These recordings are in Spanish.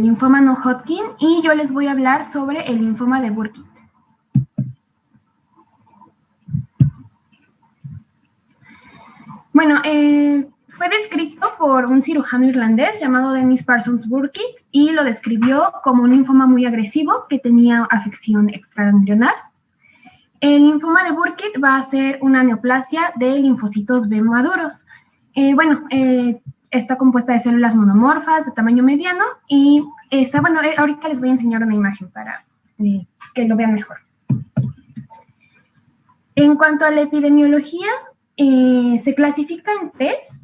linfoma no Hodgkin y yo les voy a hablar sobre el linfoma de Burkitt. Bueno, fue descrito por un cirujano irlandés llamado Dennis Parsons Burkitt y lo describió como un linfoma muy agresivo que tenía afección extraganglionar. El linfoma de Burkitt va a ser una neoplasia de linfocitos B maduros. Está compuesta de células monomorfas de tamaño mediano y ahorita les voy a enseñar una imagen para que lo vean mejor. En cuanto a la epidemiología, se clasifica en tres: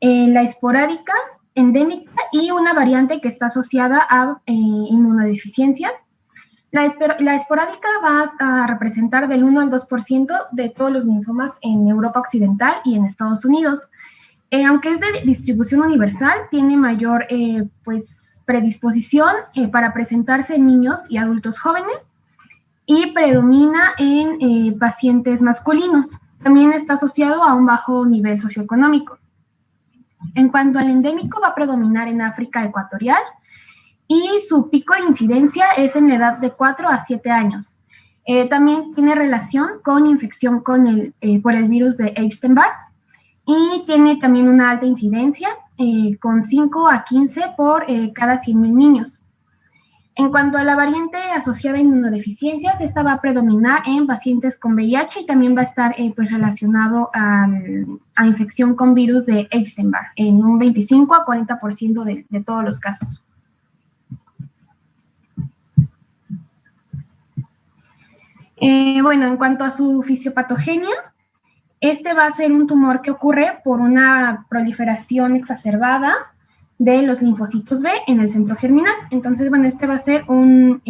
la esporádica, endémica y una variante que está asociada a inmunodeficiencias. La esporádica va a representar del 1 al 2% de todos los linfomas en Europa Occidental y en Estados Unidos. Aunque es de distribución universal, tiene mayor predisposición para presentarse en niños y adultos jóvenes y predomina en pacientes masculinos. También está asociado a un bajo nivel socioeconómico. En cuanto al endémico, va a predominar en África ecuatorial y su pico de incidencia es en la edad de 4 a 7 años. También tiene relación con infección por el virus de Epstein-Barr y tiene también una alta incidencia con 5 a 15 por cada 100,000 niños. En cuanto a la variante asociada a inmunodeficiencias, esta va a predominar en pacientes con VIH y también va a estar relacionado a infección con virus de Epstein-Barr en un 25 a 40% de todos los casos. En cuanto a su fisiopatogenia, este va a ser un tumor que ocurre por una proliferación exacerbada de los linfocitos B en el centro germinal. Entonces, este va a ser un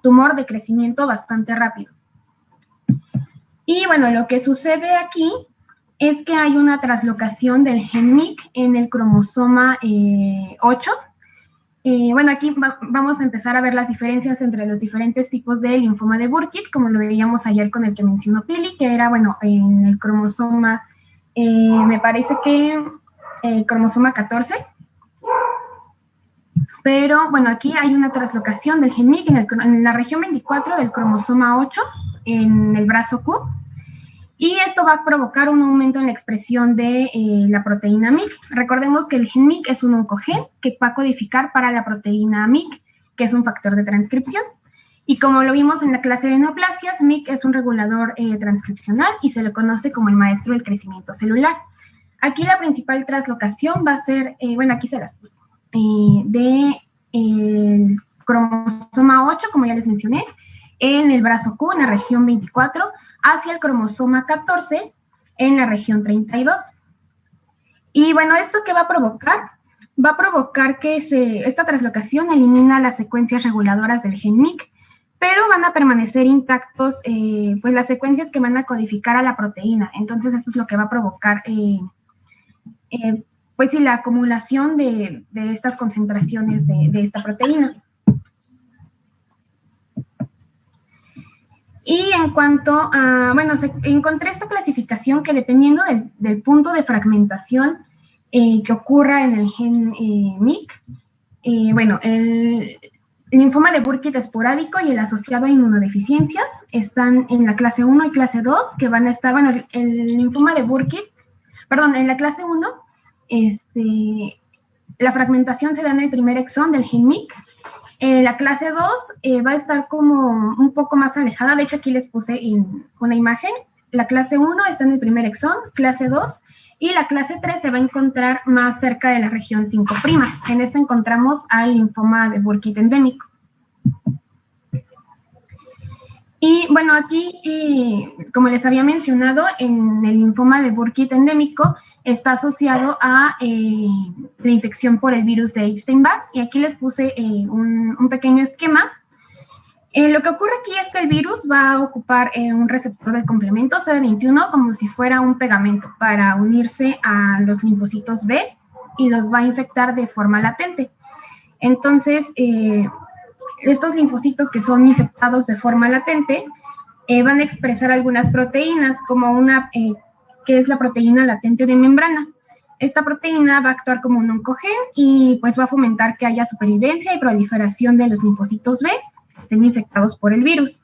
tumor de crecimiento bastante rápido. Y lo que sucede aquí es que hay una traslocación del gen MYC en el cromosoma 8. Aquí vamos a empezar a ver las diferencias entre los diferentes tipos de linfoma de Burkitt, como lo veíamos ayer con el que mencionó Pili, que era, en el cromosoma, me parece que el cromosoma 14. Pero, aquí hay una traslocación del gen MYC en la región 24 del cromosoma 8, en el brazo Q, y esto va a provocar un aumento en la expresión de la proteína MYC. Recordemos que el gen MYC es un oncogen que va a codificar para la proteína MYC, que es un factor de transcripción. Y como lo vimos en la clase de neoplasias, MYC es un regulador transcripcional y se le conoce como el maestro del crecimiento celular. Aquí la principal traslocación va a ser, aquí se las puse, de el cromosoma 8, como ya les mencioné, en el brazo Q, en la región 24, hacia el cromosoma 14, en la región 32. Y ¿esto qué va a provocar? Va a provocar que esta traslocación elimina las secuencias reguladoras del gen MYC, pero van a permanecer intactos las secuencias que van a codificar a la proteína. Entonces, esto es lo que va a provocar la acumulación de estas concentraciones de esta proteína. Y en cuanto a, encontré esta clasificación que dependiendo del punto de fragmentación que ocurra en el gen MYC, el linfoma de Burkitt esporádico y el asociado a inmunodeficiencias están en la clase 1 y clase 2, que van a estar, el linfoma de Burkitt, en la clase 1, la fragmentación se da en el primer exón del gen MYC. La clase 2 va a estar como un poco más alejada. De hecho, aquí les puse una imagen. La clase 1 está en el primer exón, clase 2, y la clase 3 se va a encontrar'más cerca de la región 5'. En esta encontramos al linfoma de Burkitt endémico. Y aquí, como les había mencionado, en el linfoma de Burkitt endémico está asociado a la infección por el virus de Epstein-Barr. Y aquí les puse un pequeño esquema. Lo que ocurre aquí es que el virus va a ocupar un receptor de complemento CD21 como si fuera un pegamento para unirse a los linfocitos B y los va a infectar de forma latente. Entonces, estos linfocitos que son infectados de forma latente van a expresar algunas proteínas, como una que es la proteína latente de membrana. esta proteína va a actuar como un oncogen y pues va a fomentar que haya supervivencia y proliferación de los linfocitos B que estén infectados por el virus.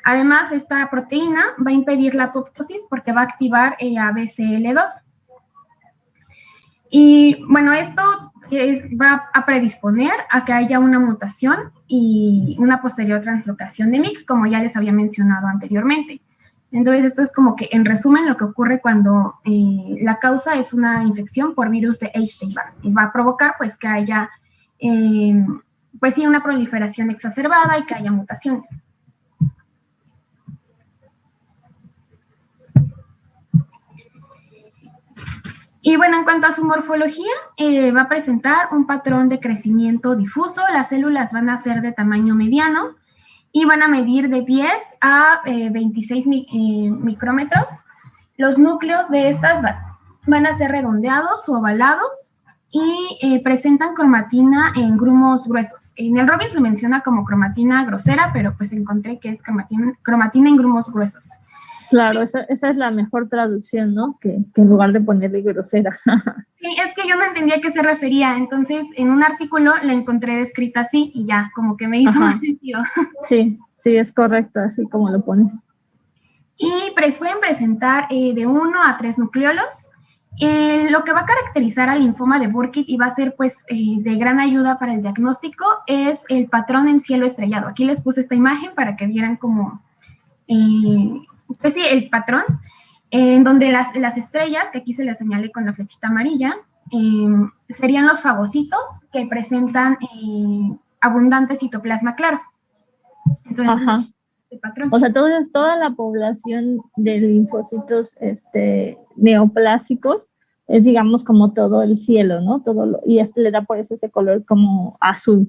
Además, esta proteína va a impedir la apoptosis porque va a activar a BCL2. Y bueno, esto va a predisponer a que haya una mutación y una posterior translocación de MYC, como ya les había mencionado anteriormente. Entonces, esto es como que, en resumen, lo que ocurre cuando la causa es una infección por virus de Epstein-Barr. Y va a provocar, pues, que haya, pues sí, una proliferación exacerbada y que haya mutaciones. Y bueno, en cuanto a su morfología, va a presentar un patrón de crecimiento difuso. Las células van a ser de tamaño mediano y van a medir de 10 a 26 micrómetros. Los núcleos de estas van a ser redondeados o ovalados y presentan cromatina en grumos gruesos. En el Robbins lo menciona como cromatina grosera, pero pues encontré que es cromatina en grumos gruesos. Claro, esa es la mejor traducción, ¿no? Que en lugar de ponerle grosera. Sí, es que yo no entendía a qué se refería, entonces en un artículo la encontré descrita así y ya, como que me hizo más sentido. Sí, es correcto, así como lo pones. Y pueden presentar de 1 a 3 nucleolos. Lo que va a caracterizar al linfoma de Burkitt y va a ser pues de gran ayuda para el diagnóstico es el patrón en cielo estrellado. Aquí les puse esta imagen para que vieran como pues sí, el patrón, en donde las estrellas, que aquí se les señalé con la flechita amarilla, serían los fagocitos que presentan abundante citoplasma claro. Entonces, el patrón. O sea, toda la población de linfocitos neoplásicos es, digamos, como todo el cielo, ¿no? Y le da por eso ese color como azul.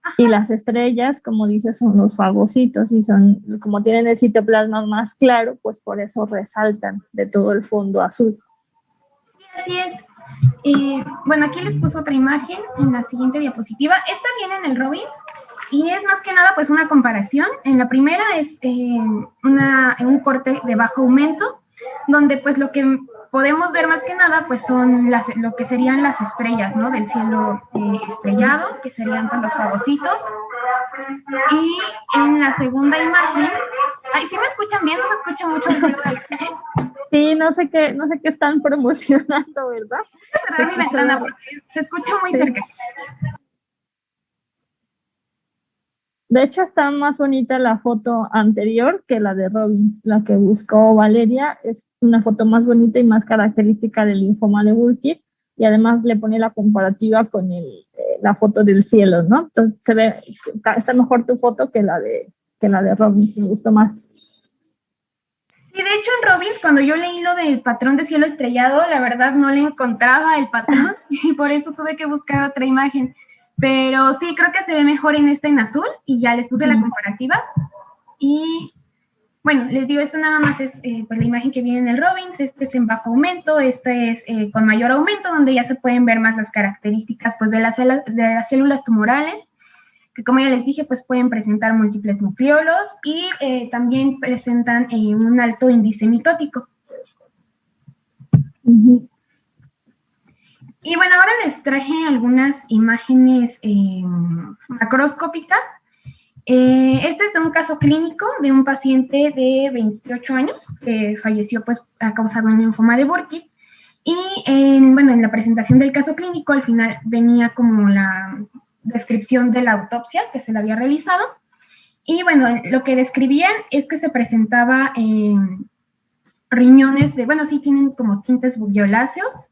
Ajá. Y las estrellas, como dices, son los fagocitos y son, como tienen el citoplasma más claro, pues por eso resaltan de todo el fondo azul. Sí, así es. Bueno, aquí les puse otra imagen en la siguiente diapositiva. Esta viene en el Robbins y es más que nada pues una comparación. En la primera es un corte de bajo aumento, donde pues lo que podemos ver más que nada pues son lo que serían las estrellas, ¿no? Del cielo estrellado, que serían pues los fagocitos. Y en la segunda imagen, ay, ¿sí me escuchan bien? ¿No se escucha mucho el ruido del aire? Sí, no sé qué están promocionando, ¿verdad? Voy a cerrar mi ventana porque se escucha muy cerca. De hecho, está más bonita la foto anterior que la de Robbins, la que buscó Valeria. Es una foto más bonita y más característica del linfoma de Burkitt, y además le pone la comparativa con la foto del cielo, ¿no? Entonces está mejor tu foto que la de Robbins, me gustó más. Sí, de hecho en Robbins, cuando yo leí lo del patrón de cielo estrellado, la verdad no le encontraba el patrón y por eso tuve que buscar otra imagen. Pero sí, creo que se ve mejor en azul y ya les puse la comparativa. Y bueno, les digo, esto nada más es pues la imagen que viene en el Robbins, este es en bajo aumento, este es con mayor aumento, donde ya se pueden ver más las características pues de las células tumorales, que como ya les dije, pues pueden presentar múltiples nucleolos y también presentan un alto índice mitótico. Y bueno, ahora les traje algunas imágenes macroscópicas. Este es de un caso clínico de un paciente de 28 años que falleció pues a causa de un linfoma de Burkitt. Y en la presentación del caso clínico al final venía como la descripción de la autopsia que se le había realizado. Y bueno, lo que describían es que se presentaba riñones sí tienen como tintes violáceos,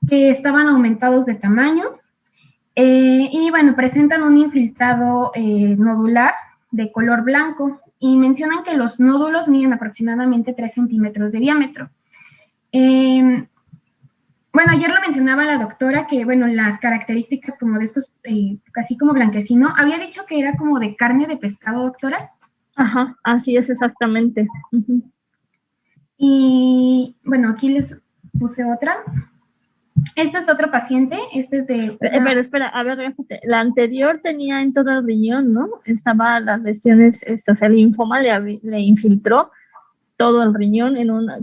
que estaban aumentados de tamaño y bueno, presentan un infiltrado nodular de color blanco y mencionan que los nódulos miden aproximadamente 3 centímetros de diámetro. Bueno, ayer lo mencionaba la doctora que, bueno, las características como de estos, casi como blanquecino, había dicho que era como de carne de pescado, doctora. Ajá, así es exactamente. Y bueno, aquí les puse otra. Este es otro paciente, este es de... Pero espera, a ver, la anterior tenía en todo el riñón, ¿no? Estaba las lesiones, o sea, el linfoma le infiltró todo el riñón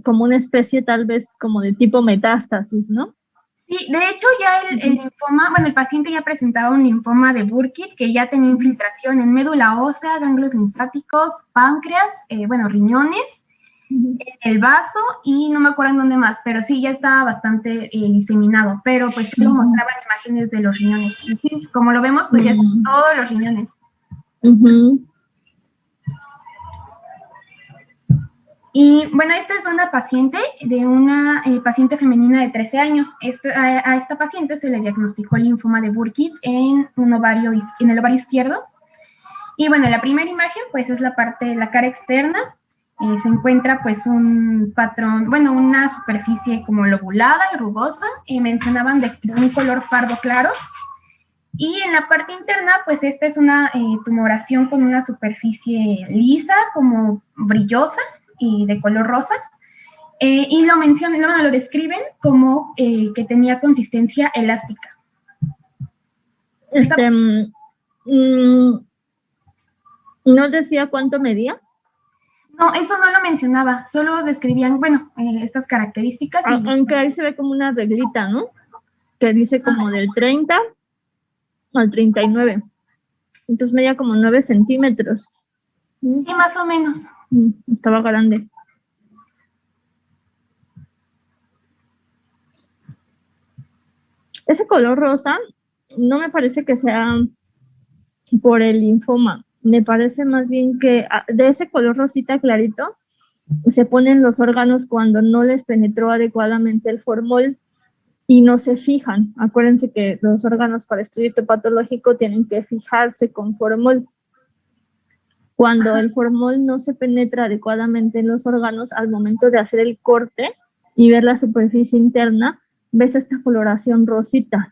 como una especie tal vez como de tipo metástasis, ¿no? Sí, de hecho ya el linfoma, bueno, el paciente ya presentaba un linfoma de Burkitt que ya tenía infiltración en médula ósea, ganglios linfáticos, páncreas, bueno, riñones, el vaso y no me acuerdo en dónde más, pero sí, ya estaba bastante diseminado, pero pues sí lo mostraban imágenes de los riñones. Y sí, como lo vemos, pues ya están todos los riñones. Y bueno, esta es de una paciente, paciente femenina de 13 años. A esta paciente se le diagnosticó el linfoma de Burkitt en el ovario izquierdo. Y bueno, la primera imagen pues es la cara externa. Se encuentra pues un patrón, bueno, una superficie como lobulada y rugosa. Mencionaban de un color pardo claro. Y en la parte interna, pues esta es una tumoración con una superficie lisa, como brillosa y de color rosa. Y lo describen como que tenía consistencia elástica. ¿No decía cuánto medía? No, eso no lo mencionaba, solo describían, bueno, estas características. Aunque ahí se ve como una reglita, ¿no? Que dice como del 30 al 39. Entonces medía como 9 centímetros. Sí, más o menos. Estaba grande. Ese color rosa no me parece que sea por el linfoma. Me parece más bien que de ese color rosita clarito se ponen los órganos cuando no les penetró adecuadamente el formol y no se fijan. Acuérdense que los órganos para estudio histopatológico tienen que fijarse con formol. Cuando el formol no se penetra adecuadamente en los órganos, al momento de hacer el corte y ver la superficie interna, ves esta coloración rosita.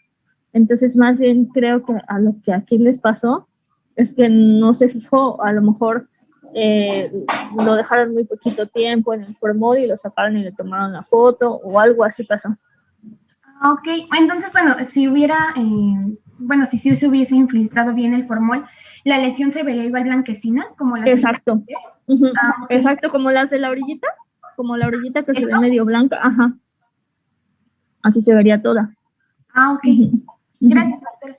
Entonces, más bien creo que a lo que aquí les pasó es que no se fijó, a lo mejor lo dejaron muy poquito tiempo en el formol y lo sacaron y le tomaron la foto o algo así pasó. Ok, entonces, bueno, si se hubiese infiltrado bien el formol, la lesión se vería igual blanquecina, como la. Exacto. Okay. Exacto, como las de la orillita, que se ve medio blanca, ajá. Así se vería toda. Ok. Gracias, doctora.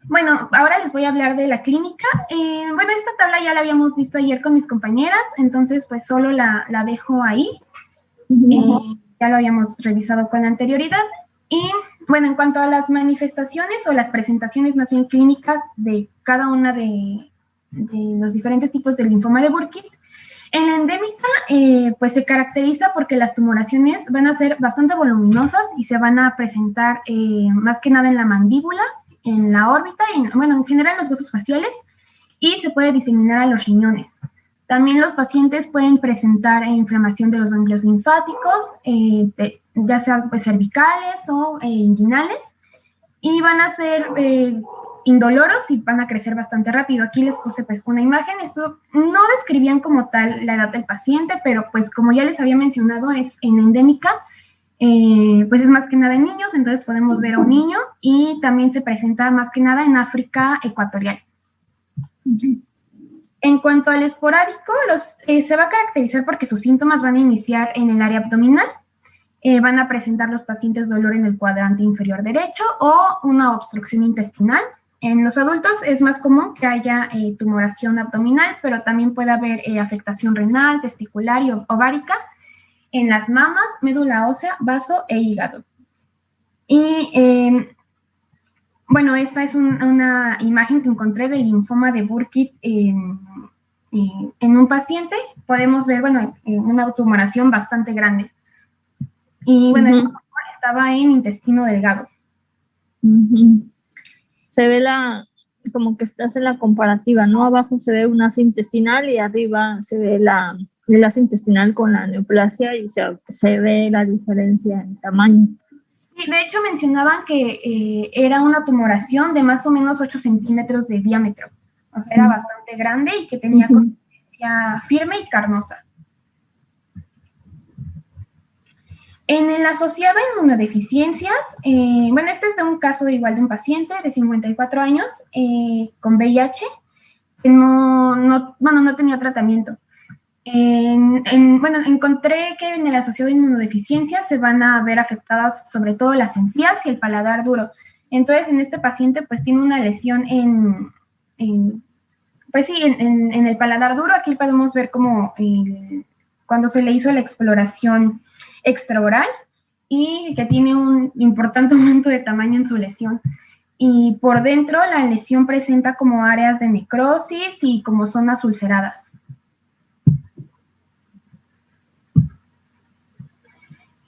Bueno, ahora les voy a hablar de la clínica. Bueno, esta tabla ya la habíamos visto ayer con mis compañeras, entonces pues solo la dejo ahí. Ya lo habíamos revisado con anterioridad. Y bueno, en cuanto a las manifestaciones o las presentaciones más bien clínicas de cada una de los diferentes tipos de linfoma de Burkitt, en la endémica, pues se caracteriza porque las tumoraciones van a ser bastante voluminosas y se van a presentar más que nada en la mandíbula, en la órbita, y bueno, en general en los huesos faciales, y se puede diseminar a los riñones. También los pacientes pueden presentar inflamación de los ganglios linfáticos, ya sea pues, cervicales o inguinales, y van a ser indoloros y van a crecer bastante rápido. Aquí les puse pues una imagen. Esto no describían como tal la edad del paciente, pero pues como ya les había mencionado, es en endémica, pues es más que nada en niños, entonces podemos ver a un niño y también se presenta más que nada en África ecuatorial. En cuanto al esporádico, se va a caracterizar porque sus síntomas van a iniciar en el área abdominal. Van a presentar los pacientes dolor en el cuadrante inferior derecho o una obstrucción intestinal. En los adultos es más común que haya tumoración abdominal, pero también puede haber afectación renal, testicular y ovárica en las mamas, médula ósea, vaso e hígado. Y bueno, esta es una imagen que encontré del linfoma de Burkitt en un paciente. Podemos ver, bueno, una tumoración bastante grande. Y bueno, estaba en intestino delgado. Se ve como que estás en la comparativa, ¿no? Abajo se ve un asa intestinal y arriba se ve el asa intestinal con la neoplasia y se ve la diferencia en tamaño. Sí, de hecho mencionaban que era una tumoración de más o menos 8 centímetros de diámetro. O sea, era bastante grande y que tenía consistencia firme y carnosa. En el asociado a inmunodeficiencias, bueno, este es de un caso igual de un paciente de 54 años con VIH, que no tenía tratamiento. Bueno, encontré que en el asociado de inmunodeficiencia se van a ver afectadas sobre todo las encías y el paladar duro. Entonces, en este paciente, pues tiene una lesión pues sí, en el paladar duro. Aquí podemos ver como cuando se le hizo la exploración extraoral y que tiene un importante aumento de tamaño en su lesión. Y por dentro la lesión presenta como áreas de necrosis y como zonas ulceradas.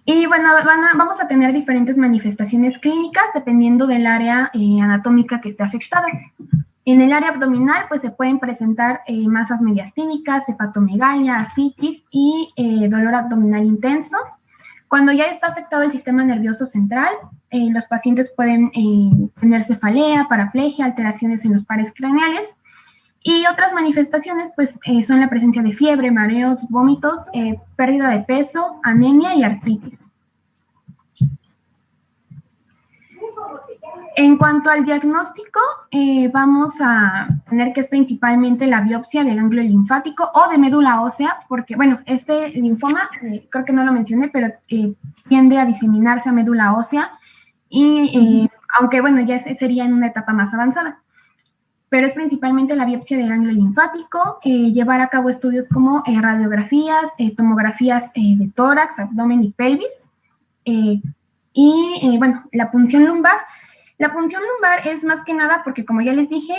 Y bueno, vamos a tener diferentes manifestaciones clínicas dependiendo del área anatómica que esté afectada. En el área abdominal, pues se pueden presentar masas mediastínicas, hepatomegalia, ascitis y dolor abdominal intenso. Cuando ya está afectado el sistema nervioso central, los pacientes pueden tener cefalea, paraplegia, alteraciones en los pares craneales. Y otras manifestaciones, pues, son la presencia de fiebre, mareos, vómitos, pérdida de peso, anemia y artritis. En cuanto al diagnóstico, vamos a tener que es principalmente la biopsia de ganglio linfático o de médula ósea, porque, bueno, este linfoma, creo que no lo mencioné, pero tiende a diseminarse a médula ósea, y aunque, bueno, ya sería en una etapa más avanzada. Pero es principalmente la biopsia de ganglio linfático, llevar a cabo estudios como radiografías, tomografías de tórax, abdomen y pelvis, y, bueno, la punción lumbar. La punción lumbar es más que nada porque, como ya les dije,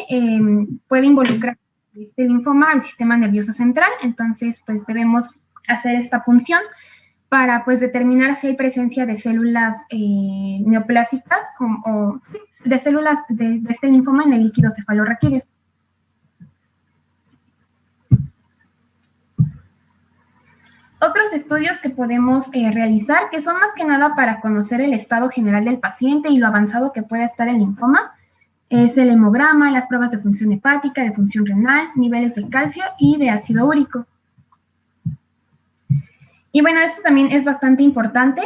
puede involucrar este linfoma al sistema nervioso central. Entonces, pues debemos hacer esta punción para, pues, determinar si hay presencia de células neoplásicas o de células de este linfoma en el líquido cefalorraquídeo. Otros estudios que podemos realizar, que son más que nada para conocer el estado general del paciente y lo avanzado que puede estar el linfoma, es el hemograma, las pruebas de función hepática, de función renal, niveles de calcio y de ácido úrico. Y bueno, esto también es bastante importante.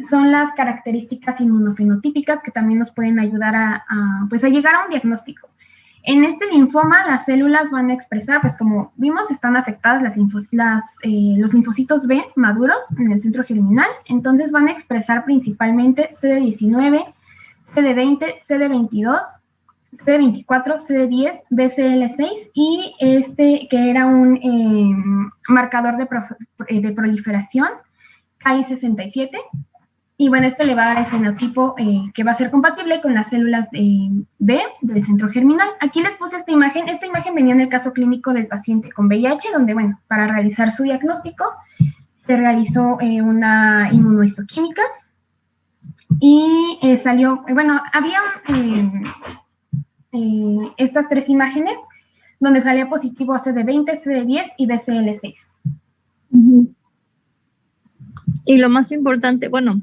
Son las características inmunofenotípicas que también nos pueden ayudar pues a llegar a un diagnóstico. En este linfoma, las células van a expresar, pues como vimos, están afectadas los linfocitos B maduros en el centro germinal. Entonces van a expresar principalmente CD19, CD20, CD22, CD24, CD10, BCL6 y este que era un marcador de proliferación, KI67. Y bueno, esto le va a dar el fenotipo que va a ser compatible con las células B del centro germinal. Aquí les puse esta imagen. Esta imagen venía en el caso clínico del paciente con VIH, donde, bueno, para realizar su diagnóstico se realizó una inmunohistoquímica y salió, bueno, había estas tres imágenes donde salía positivo CD20, CD10 y BCL6. Y lo más importante, bueno,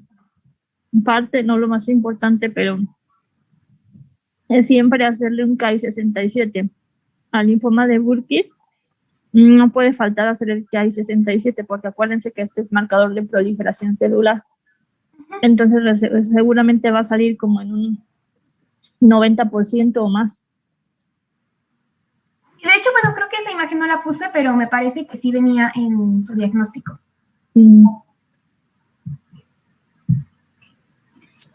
parte, no lo más importante, pero es siempre hacerle un KI67 al linfoma de Burkitt. No puede faltar hacer el KI67 porque acuérdense que este es marcador de proliferación celular. Entonces seguramente va a salir como en un 90% o más. De hecho, bueno, creo que esa imagen no la puse, pero me parece que sí venía en su diagnóstico.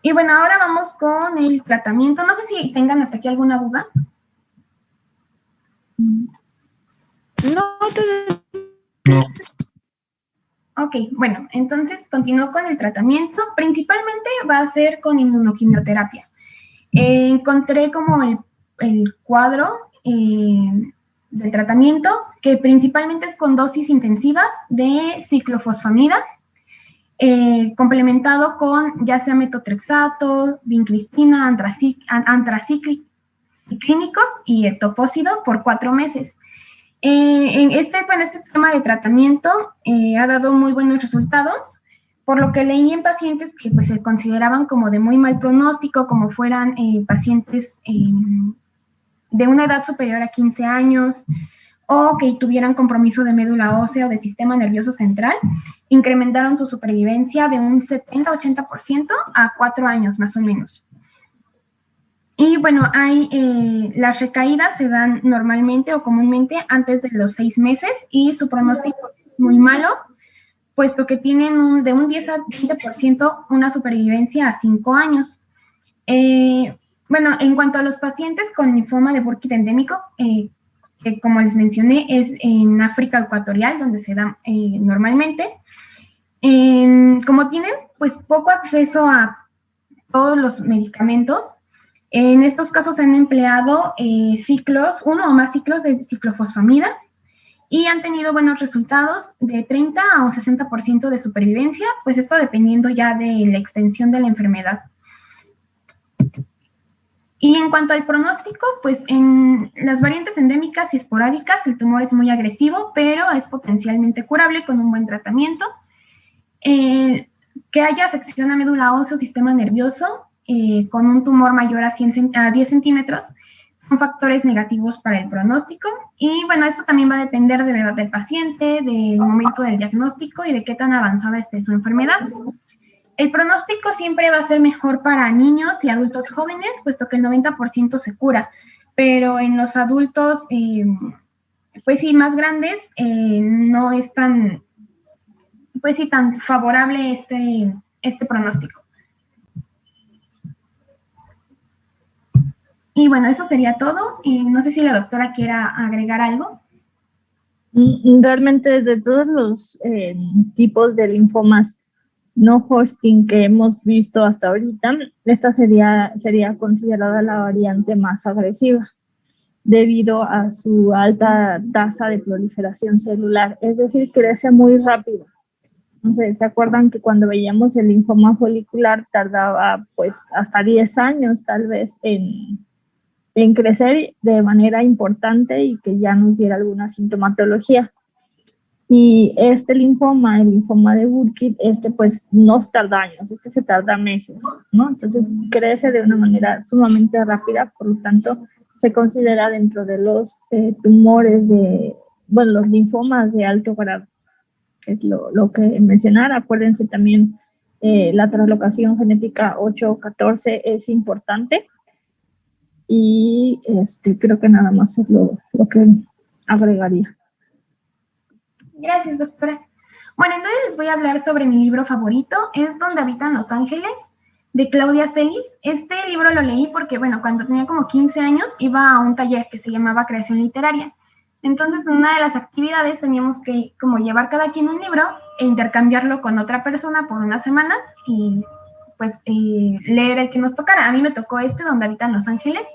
Y bueno, ahora vamos con el tratamiento. No sé si tengan hasta aquí alguna duda. No. Ok, bueno, entonces continúo con el tratamiento. Principalmente va a ser con inmunoquimioterapia. Encontré como el cuadro de tratamiento, que principalmente es con dosis intensivas de ciclofosfamida, complementado con ya sea metotrexato, vincristina, antracíclicos y etopósido por 4 meses. En este esquema de tratamiento ha dado muy buenos resultados, por lo que leí en pacientes que pues, se consideraban como de muy mal pronóstico, como fueran pacientes de una edad superior a 15 años, o que tuvieran compromiso de médula ósea o de sistema nervioso central, incrementaron su supervivencia de un 70-80% a 4 años más o menos. Y bueno, las recaídas se dan normalmente o comúnmente antes de los 6 meses y su pronóstico es muy malo, puesto que tienen de un 10 a 20% una supervivencia a 5 años. Bueno, en cuanto a los pacientes con linfoma de Burkitt endémico, que como les mencioné es en África ecuatorial, donde se da normalmente, como tienen pues poco acceso a todos los medicamentos, en estos casos se han empleado uno o más ciclos de ciclofosfamida y han tenido buenos resultados de 30 a un 60% de supervivencia, pues esto dependiendo ya de la extensión de la enfermedad. Y en cuanto al pronóstico, pues en las variantes endémicas y esporádicas el tumor es muy agresivo, pero es potencialmente curable con un buen tratamiento. Que haya afección a médula ósea o sistema nervioso con un tumor mayor a 10 centímetros son factores negativos para el pronóstico. Y bueno, esto también va a depender de la edad del paciente, del momento del diagnóstico y de qué tan avanzada esté su enfermedad. El pronóstico siempre va a ser mejor para niños y adultos jóvenes, puesto que el 90% se cura, pero en los adultos, pues sí, más grandes, no es tan, pues sí, tan favorable este pronóstico. Y bueno, eso sería todo. No sé si la doctora quiera agregar algo. Realmente de todos los tipos de linfomas no Hodgkin que hemos visto hasta ahorita, esta sería considerada la variante más agresiva debido a su alta tasa de proliferación celular, es decir, crece muy rápido. Entonces, ¿se acuerdan que cuando veíamos el linfoma folicular tardaba pues hasta 10 años tal vez en crecer de manera importante y que ya nos diera alguna sintomatología? Y este linfoma, el linfoma de Burkitt, pues no tarda años, se tarda meses, ¿no? Entonces crece de una manera sumamente rápida, por lo tanto se considera dentro de los tumores los linfomas de alto grado, que es lo que mencionar. Acuérdense también la translocación genética 8-14 es importante y creo que nada más es lo que agregaría. Gracias, doctora. Bueno, entonces les voy a hablar sobre mi libro favorito, es Donde habitan los ángeles, de Claudia Celis. Este libro lo leí porque, bueno, cuando tenía como 15 años iba a un taller que se llamaba Creación Literaria. Entonces, en una de las actividades teníamos que como llevar cada quien un libro e intercambiarlo con otra persona por unas semanas y pues leer el que nos tocara. A mí me tocó Donde habitan los ángeles.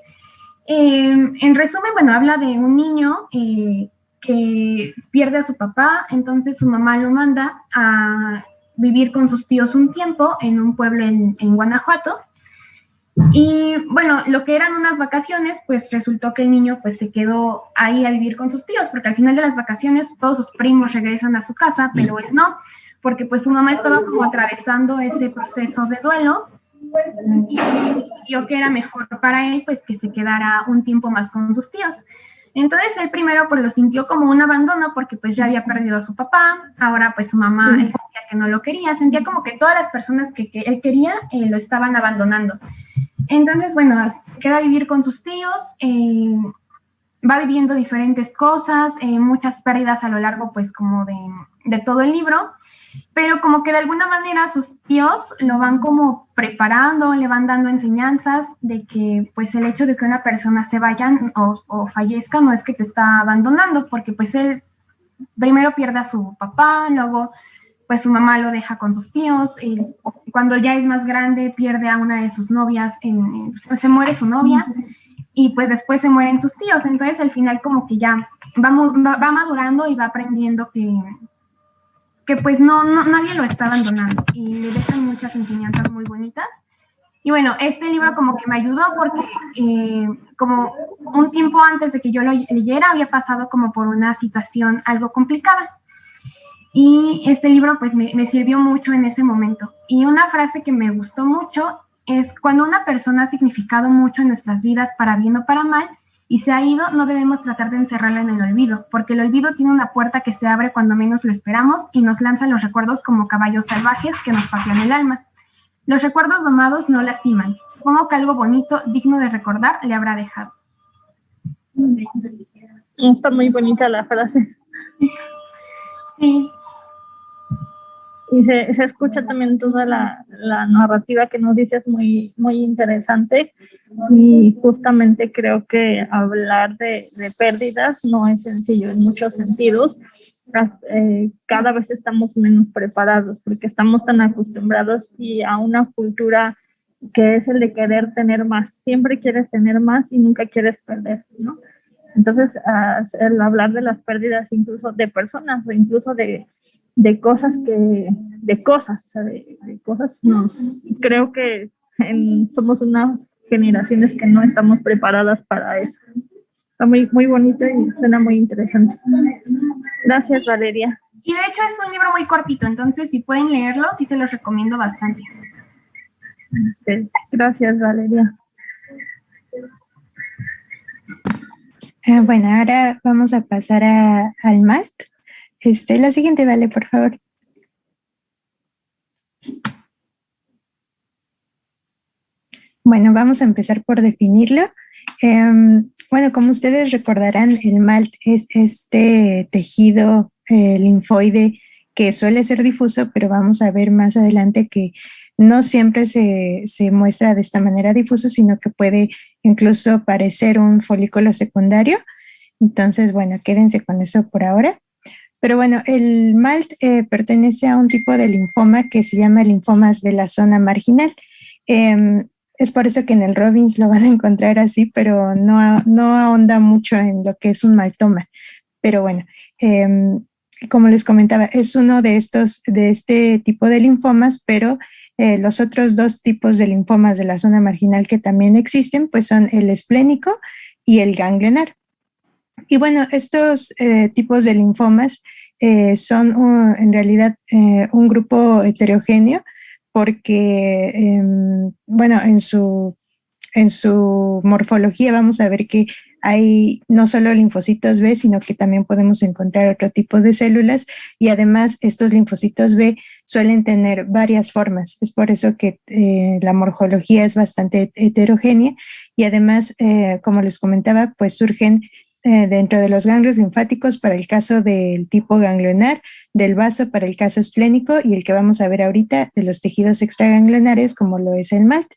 En resumen, bueno, habla de un niño que pierde a su papá, entonces su mamá lo manda a vivir con sus tíos un tiempo en un pueblo en Guanajuato. Y bueno, lo que eran unas vacaciones, pues resultó que el niño pues se quedó ahí a vivir con sus tíos, porque al final de las vacaciones todos sus primos regresan a su casa, pero él no, porque pues su mamá estaba como atravesando ese proceso de duelo y decidió que era mejor para él pues que se quedara un tiempo más con sus tíos. Entonces él primero pues lo sintió como un abandono porque pues ya había perdido a su papá, ahora pues su mamá él sentía que no lo quería, sentía como que todas las personas que él quería lo estaban abandonando. Entonces, bueno, se queda a vivir con sus tíos, va viviendo diferentes cosas, muchas pérdidas a lo largo pues como de todo el libro, pero como que de alguna manera sus tíos lo van como preparando, le van dando enseñanzas de que pues el hecho de que una persona se vaya o fallezca no es que te está abandonando, porque pues él primero pierde a su papá, luego pues su mamá lo deja con sus tíos, y cuando ya es más grande pierde a una de sus novias, se muere su novia y pues después se mueren sus tíos, entonces al final como que ya va madurando y va aprendiendo que pues nadie lo está abandonando y le dejan muchas enseñanzas muy bonitas. Y bueno, este libro como que me ayudó porque como un tiempo antes de que yo lo leyera había pasado como por una situación algo complicada. Y este libro pues me sirvió mucho en ese momento. Y una frase que me gustó mucho es: cuando una persona ha significado mucho en nuestras vidas para bien o para mal y se ha ido, no debemos tratar de encerrarla en el olvido, porque el olvido tiene una puerta que se abre cuando menos lo esperamos y nos lanza los recuerdos como caballos salvajes que nos patean el alma. Los recuerdos domados no lastiman, Supongo que algo bonito, digno de recordar, le habrá dejado. Está muy bonita la frase. Sí. Y se escucha también toda la narrativa que nos dices muy, muy interesante. Y justamente creo que hablar de pérdidas no es sencillo en muchos sentidos. Cada vez estamos menos preparados porque estamos tan acostumbrados y a una cultura que es el de querer tener más. Siempre quieres tener más y nunca quieres perder, ¿no? Entonces, el hablar de las pérdidas incluso de personas o incluso de cosas de cosas, o sea, de cosas, creo que somos unas generaciones que no estamos preparadas para eso. Está muy, muy bonito y suena muy interesante. Gracias, Valeria. Y de hecho es un libro muy cortito, entonces si pueden leerlo, sí se los recomiendo bastante. Gracias, Valeria. Bueno, ahora vamos a pasar al MALT. La siguiente, Vale, por favor. Bueno, vamos a empezar por definirlo. Bueno, como ustedes recordarán, el MALT es este tejido linfoide que suele ser difuso, pero vamos a ver más adelante que no siempre se muestra de esta manera difuso, sino que puede incluso parecer un folículo secundario. Entonces, bueno, quédense con eso por ahora. Pero bueno, el MALT pertenece a un tipo de linfoma que se llama linfomas de la zona marginal. Es por eso que en el Robbins lo van a encontrar así, pero no ahonda mucho en lo que es un maltoma. Pero bueno, como les comentaba, es uno de este tipo de linfomas, pero los otros dos tipos de linfomas de la zona marginal que también existen, pues son el esplénico y el ganglionar. Y bueno, estos tipos de linfomas son en realidad un grupo heterogéneo porque, bueno, en su morfología vamos a ver que hay no solo linfocitos B, sino que también podemos encontrar otro tipo de células y además estos linfocitos B suelen tener varias formas. Es por eso que la morfología es bastante heterogénea y además, como les comentaba, pues surgen dentro de los ganglios linfáticos para el caso del tipo ganglionar, del vaso para el caso esplénico y el que vamos a ver ahorita de los tejidos extraganglionares como lo es el MALT.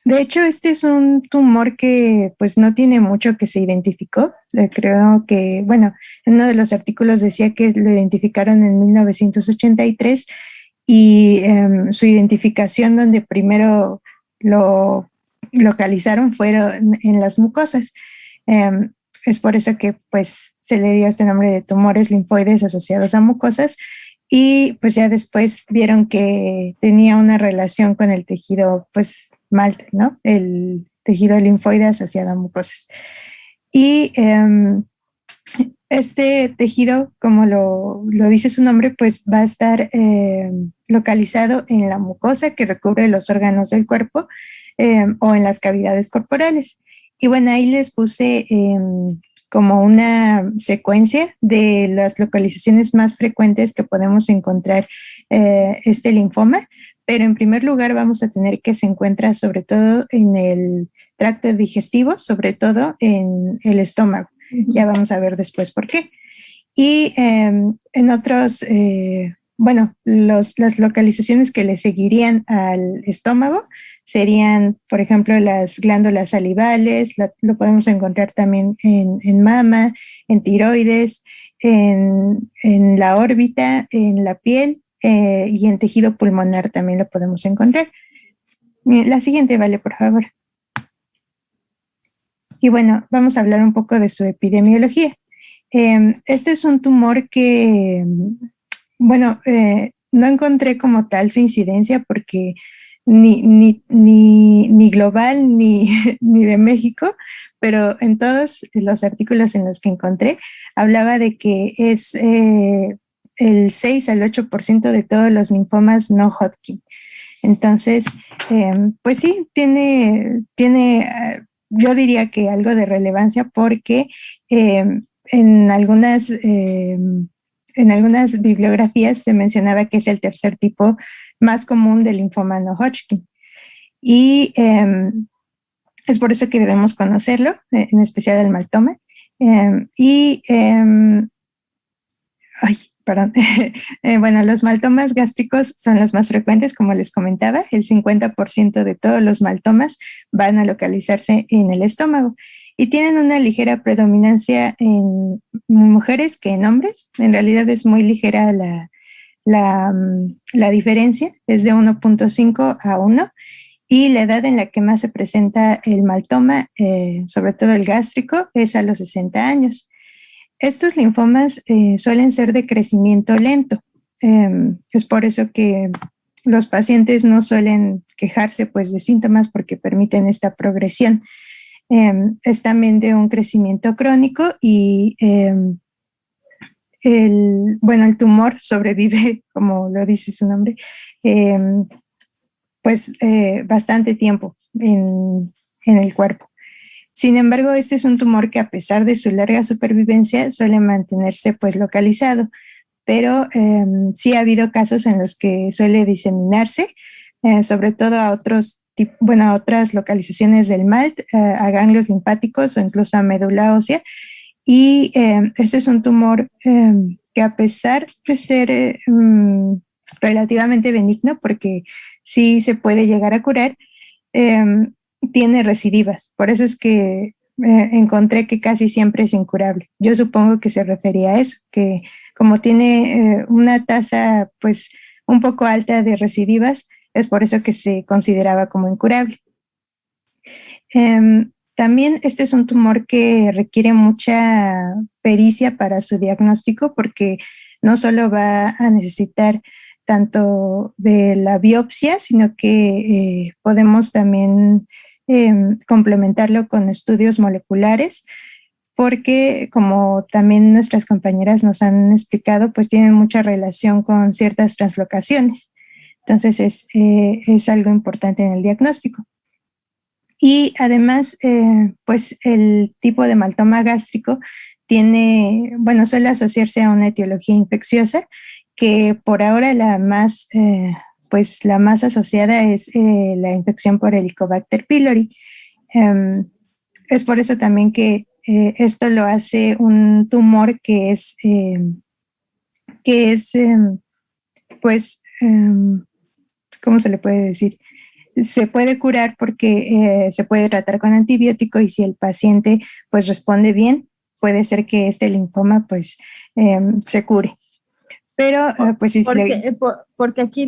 De hecho, este es un tumor que pues no tiene mucho que se identificó. Creo que, bueno, en uno de los artículos decía que lo identificaron en 1983 y su identificación donde primero lo localizaron fueron en las mucosas. Es por eso que pues se le dio este nombre de tumores linfoides asociados a mucosas y pues ya después vieron que tenía una relación con el tejido pues MALT, ¿no? El tejido linfoide asociado a mucosas. Y este tejido, como lo dice su nombre, pues va a estar localizado en la mucosa que recubre los órganos del cuerpo o en las cavidades corporales. Y bueno, ahí les puse como una secuencia de las localizaciones más frecuentes que podemos encontrar este linfoma, pero en primer lugar vamos a tener que se encuentra sobre todo en el tracto digestivo, sobre todo en el estómago. Ya vamos a ver después por qué. Y en otros, bueno, las localizaciones que le seguirían al estómago serían, por ejemplo, las glándulas salivales, lo podemos encontrar también en mama, en tiroides, en la órbita, en la piel y en tejido pulmonar también lo podemos encontrar. La siguiente, Vale, por favor. Y bueno, vamos a hablar un poco de su epidemiología. Este es un tumor que, bueno, no encontré como tal su incidencia porque ni global ni de México, pero en todos los artículos en los que encontré hablaba de que es el 6 al 8% de todos los linfomas no Hodgkin. Entonces, pues sí, tiene yo diría que algo de relevancia porque en algunas bibliografías se mencionaba que es el tercer tipo más común del linfoma no Hodgkin. Y es por eso que debemos conocerlo, en especial el maltoma. Perdón. Bueno, los maltomas gástricos son los más frecuentes, como les comentaba. El 50% de todos los maltomas van a localizarse en el estómago y tienen una ligera predominancia en mujeres que en hombres. En realidad es muy ligera la diferencia, es de 1.5 a 1. Y la edad en la que más se presenta el maltoma, sobre todo el gástrico, es a los 60 años. Estos linfomas suelen ser de crecimiento lento. Es por eso que los pacientes no suelen quejarse pues, de síntomas porque permiten esta progresión. Es también de un crecimiento crónico y el tumor sobrevive, como lo dice su nombre, bastante tiempo en el cuerpo. Sin embargo, este es un tumor que a pesar de su larga supervivencia suele mantenerse pues localizado, pero sí ha habido casos en los que suele diseminarse, sobre todo a otras localizaciones del MALT, a ganglios linfáticos o incluso a médula ósea. Y este es un tumor que a pesar de ser relativamente benigno, porque sí se puede llegar a curar, tiene recidivas. Por eso es que encontré que casi siempre es incurable. Yo supongo que se refería a eso, que como tiene una tasa pues un poco alta de recidivas, es por eso que se consideraba como incurable. También este es un tumor que requiere mucha pericia para su diagnóstico, porque no solo va a necesitar tanto de la biopsia, sino que podemos también complementarlo con estudios moleculares, porque como también nuestras compañeras nos han explicado, pues tienen mucha relación con ciertas translocaciones. Entonces es algo importante en el diagnóstico. Y además, pues el tipo de maltoma gástrico suele asociarse a una etiología infecciosa, que por ahora la más asociada es la infección por Helicobacter pylori. Es por eso también que esto lo hace un tumor que es ¿cómo se le puede decir? Se puede curar porque se puede tratar con antibiótico, y si el paciente pues responde bien, puede ser que este linfoma pues se cure. Pero pues sí. Porque aquí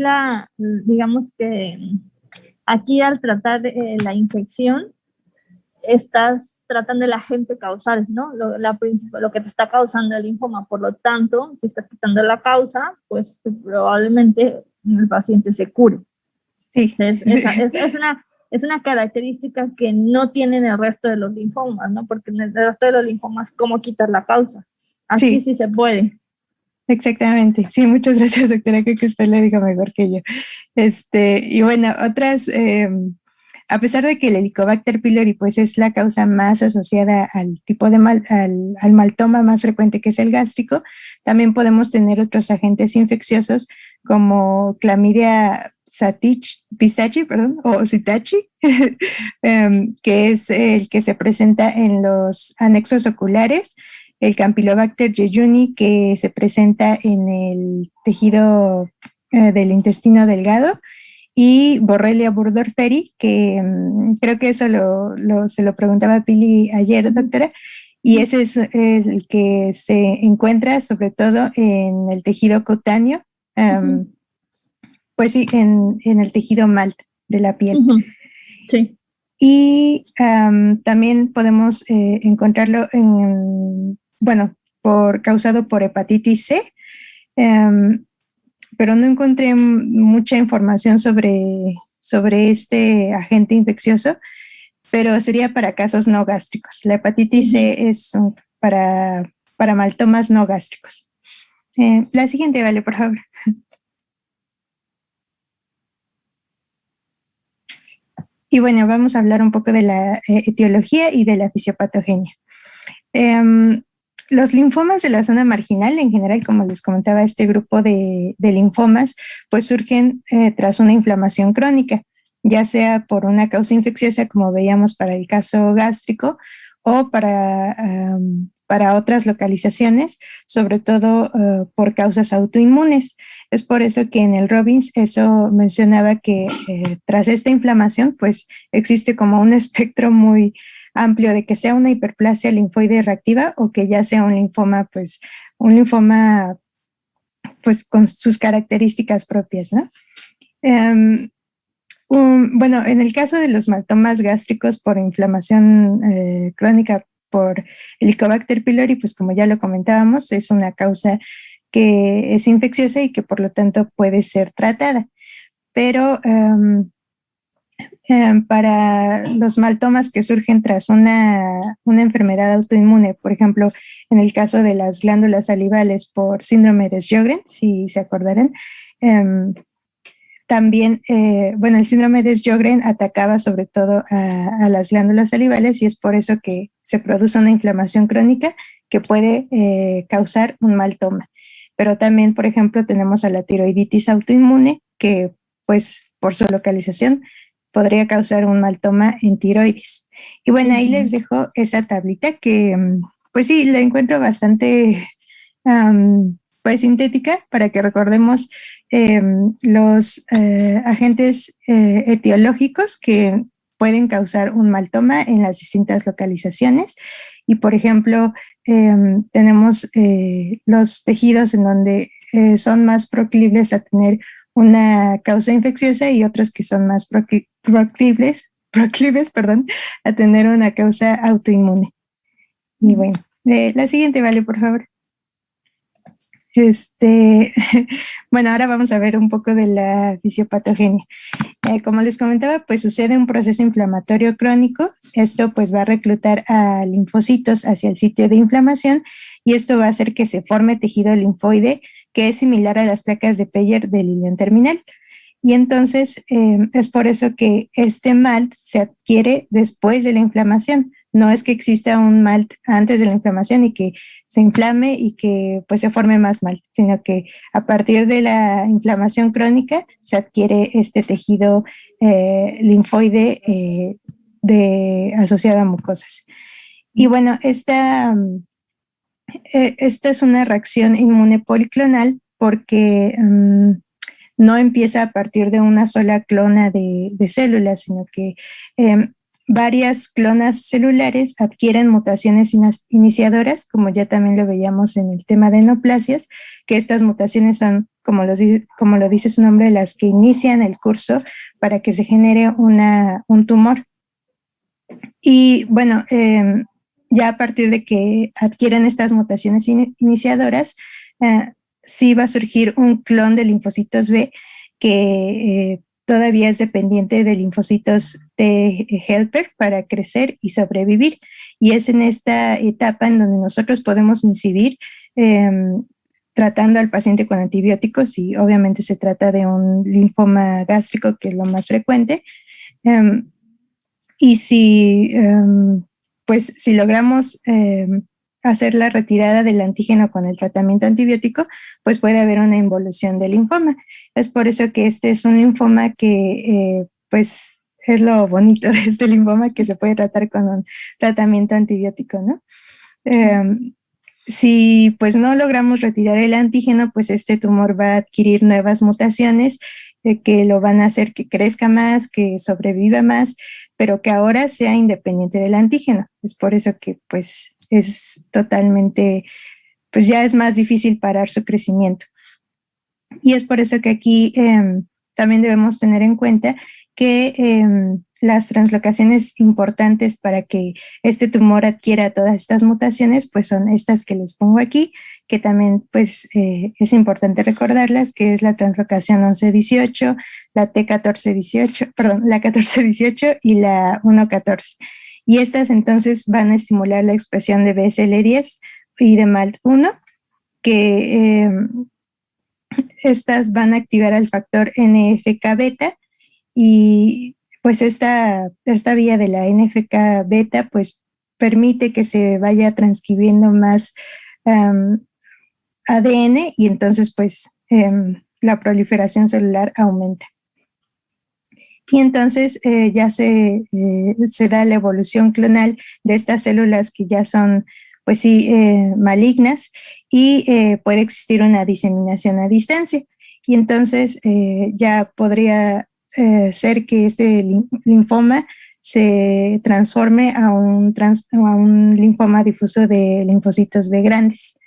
digamos que aquí al tratar la infección, estás tratando el agente causal, ¿no? Lo que te está causando el linfoma. Por lo tanto, si estás quitando la causa, pues probablemente el paciente se cure. Sí. Es una característica que no tienen el resto de los linfomas, ¿no? Porque en el resto de los linfomas, ¿cómo quitar la causa? Aquí sí se puede. Exactamente. Sí, muchas gracias, doctora. Creo que usted lo dijo mejor que yo. Y bueno, otras, a pesar de que el Helicobacter pylori pues es la causa más asociada al tipo de al maltoma más frecuente, que es el gástrico, también podemos tener otros agentes infecciosos como Chlamydia pistachi, o Sitachi, que es el que se presenta en los anexos oculares, el Campylobacter jejuni, que se presenta en el tejido del intestino delgado, y Borrelia burgdorferi, que creo que eso se lo preguntaba Pili ayer, doctora, y ese es el que se encuentra sobre todo en el tejido cutáneo, pues sí, en el tejido MALT de la piel. Sí. Y también podemos encontrarlo causado por hepatitis C, pero no encontré mucha información sobre este agente infeccioso, pero sería para casos no gástricos. La hepatitis C es para maltomas no gástricos. La siguiente, Vale, por favor. Y bueno, vamos a hablar un poco de la etiología y de la fisiopatogenia. Los linfomas de la zona marginal, en general, como les comentaba, este grupo de linfomas, pues surgen tras una inflamación crónica. ya sea por una causa infecciosa, como veíamos para el caso gástrico, o para otras localizaciones, sobre todo por causas autoinmunes. Es por eso que en el Robbins eso mencionaba que tras esta inflamación, pues existe como un espectro muy amplio de que sea una hiperplasia linfoide reactiva o que ya sea un linfoma pues con sus características propias, ¿no? Bueno, en el caso de los maltomas gástricos por inflamación crónica por Helicobacter pylori, pues como ya lo comentábamos, es una causa que es infecciosa y que por lo tanto puede ser tratada. Pero para los maltomas que surgen tras una enfermedad autoinmune, por ejemplo, en el caso de las glándulas salivales por síndrome de Sjögren, si se acordarán, también, bueno, el síndrome de Sjögren atacaba sobre todo a las glándulas salivales y es por eso que se produce una inflamación crónica que puede causar un mal toma. Pero también, por ejemplo, tenemos a la tiroiditis autoinmune que, pues, por su localización, podría causar un mal toma en tiroides. Y bueno, ahí les dejo esa tablita que, pues sí, la encuentro bastante, pues, sintética para que recordemos los agentes etiológicos que pueden causar un mal toma en las distintas localizaciones. Y, por ejemplo, tenemos los tejidos en donde son más proclives a tener una causa infecciosa y otros que son más proclives, perdón, a tener una causa autoinmune. Y bueno, la siguiente, Vale, por favor. Bueno, ahora vamos a ver un poco de la fisiopatogenia. Como les comentaba, pues sucede un proceso inflamatorio crónico. Esto pues va a reclutar a linfocitos hacia el sitio de inflamación y esto va a hacer que se forme tejido linfoide que es similar a las placas de Peyer del ilion terminal. Y entonces es por eso que este MALT se adquiere después de la inflamación. No es que exista un MALT antes de la inflamación y que se inflame y que pues se forme más MALT, sino que a partir de la inflamación crónica se adquiere este tejido linfoide asociado a mucosas. Y bueno, esta es una reacción inmune policlonal porque no empieza a partir de una sola clona de células, sino que varias clonas celulares adquieren mutaciones iniciadoras, como ya también lo veíamos en el tema de neoplasias, que estas mutaciones son, como lo dice su nombre, las que inician el curso para que se genere un tumor. Y bueno, ya a partir de que adquieren estas mutaciones iniciadoras, sí va a surgir un clon de linfocitos B que todavía es dependiente de linfocitos T helper para crecer y sobrevivir. Y es en esta etapa en donde nosotros podemos incidir tratando al paciente con antibióticos y obviamente se trata de un linfoma gástrico que es lo más frecuente. Y pues si logramos hacer la retirada del antígeno con el tratamiento antibiótico, pues puede haber una involución del linfoma. Es por eso que este es un linfoma que pues es lo bonito de este linfoma, que se puede tratar con un tratamiento antibiótico, ¿no? Si pues no logramos retirar el antígeno, pues este tumor va a adquirir nuevas mutaciones que lo van a hacer que crezca más, que sobreviva más, pero que ahora sea independiente del antígeno. Es por eso que pues es totalmente, pues ya es más difícil parar su crecimiento. Y es por eso que aquí también debemos tener en cuenta que las translocaciones importantes para que este tumor adquiera todas estas mutaciones, pues son estas que les pongo aquí, que también pues es importante recordarlas, que es la translocación 11-18, la T14-18, perdón, la 14-18 y la 1-14. Y estas entonces van a estimular la expresión de BSL10 y de MALT1, que estas van a activar al factor NFK beta y pues esta vía de la NFK beta pues permite que se vaya transcribiendo más ADN y entonces pues la proliferación celular aumenta. Y entonces ya se da la evolución clonal de estas células que ya son, pues sí, malignas, y puede existir una diseminación a distancia. Y entonces ya podría ser que este linfoma se transforme a un linfoma difuso de linfocitos B grandes.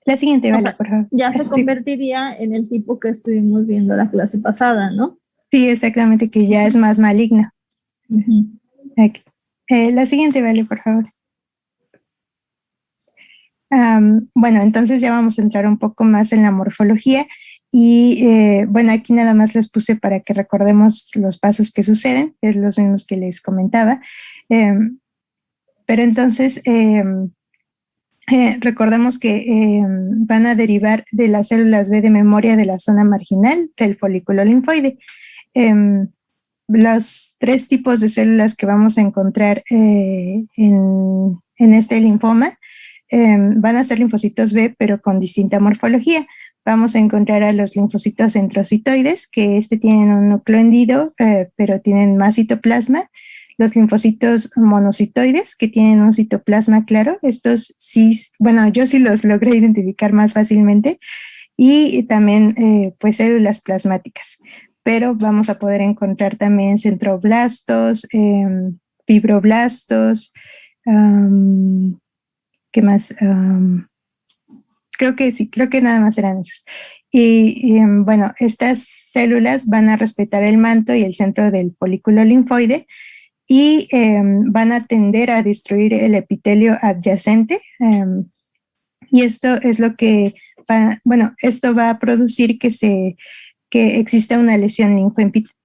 La siguiente, O vale, sea, por favor. ya se Sí. convertiría en el tipo que estuvimos viendo la clase pasada, ¿no? Sí, exactamente, que ya es más maligno. Aquí. La siguiente, vale, por favor. Bueno, entonces ya vamos a entrar un poco más en la morfología y bueno, aquí nada más les puse para que recordemos los pasos que suceden, es los mismos que les comentaba. Pero entonces recordemos que van a derivar de las células B de memoria de la zona marginal del folículo linfoide. Los tres tipos de células que vamos a encontrar en este linfoma van a ser linfocitos B, pero con distinta morfología. Vamos a encontrar a los linfocitos centrocitoides, que tienen un núcleo hendido, pero tienen más citoplasma. Los linfocitos monocitoides, que tienen un citoplasma claro. Estos sí, bueno, yo sí los logré identificar más fácilmente. Y también, pues, células plasmáticas. Pero vamos a poder encontrar también centroblastos, fibroblastos, ¿qué más? Creo que sí, creo que nada más eran esos. Y bueno, estas células van a respetar el manto y el centro del folículo linfoide y van a tender a destruir el epitelio adyacente. Y esto es lo que esto va a producir que exista una lesión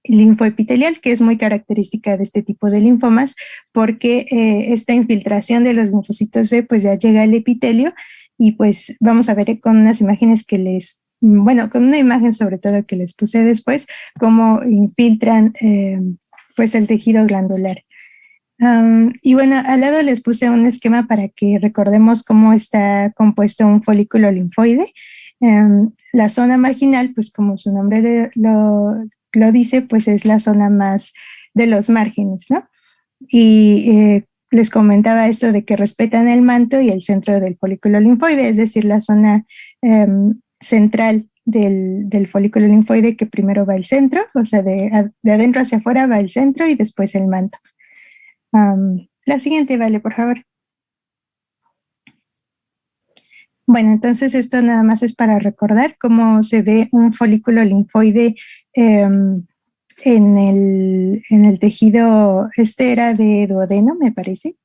linfoepitelial, que es muy característica de este tipo de linfomas, porque esta infiltración de los linfocitos B pues ya llega al epitelio y pues vamos a ver con unas imágenes con una imagen sobre todo que les puse después, cómo infiltran pues el tejido glandular. Y bueno, al lado les puse un esquema para que recordemos cómo está compuesto un folículo linfoide. La zona marginal, pues como su nombre lo dice, pues es la zona más de los márgenes, ¿no? Y les comentaba esto de que respetan el manto y el centro del folículo linfoide, es decir, la zona central del folículo linfoide, que primero va el centro, o sea, de adentro hacia afuera va el centro y después el manto. La siguiente, vale, por favor. Bueno, entonces esto nada más es para recordar cómo se ve un folículo linfoide en el tejido. Era de duodeno, me parece.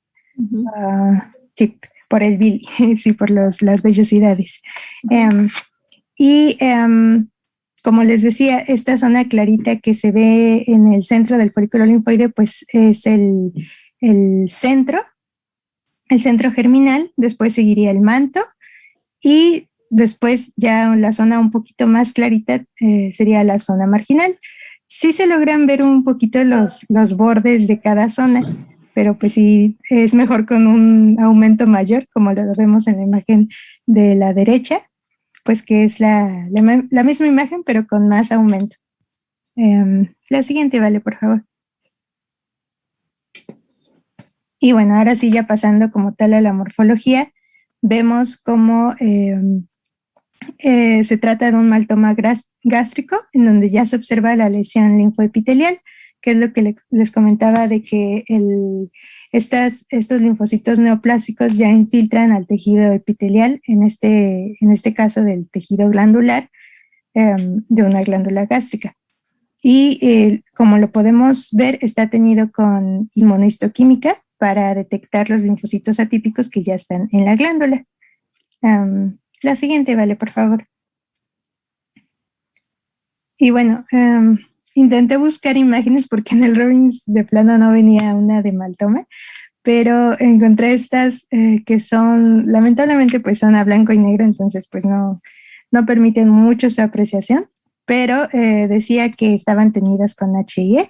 Sí, por el villi, sí, por las vellosidades. Como les decía, esta zona clarita que se ve en el centro del folículo linfoide, pues es el centro germinal. Después seguiría el manto y después ya la zona un poquito más clarita sería la zona marginal. Sí se logran ver un poquito los bordes de cada zona, pero pues sí es mejor con un aumento mayor, como lo vemos en la imagen de la derecha, pues que es la misma imagen, pero con más aumento. La siguiente, vale, por favor. Y bueno, ahora sí, ya pasando como tal a la morfología, vemos cómo se trata de un maltoma gástrico, en donde ya se observa la lesión linfoepitelial, que es lo que les comentaba de que estos linfocitos neoplásicos ya infiltran al tejido epitelial, en este caso del tejido glandular, de una glándula gástrica. Y como lo podemos ver, está teñido con inmunohistoquímica para detectar los linfocitos atípicos que ya están en la glándula. La siguiente, vale, por favor. Y bueno, intenté buscar imágenes porque en el Robbins de plano no venía una de maltoma, pero encontré estas que son, lamentablemente, pues son a blanco y negro, entonces pues no permiten mucho su apreciación, pero decía que estaban teñidas con HIE.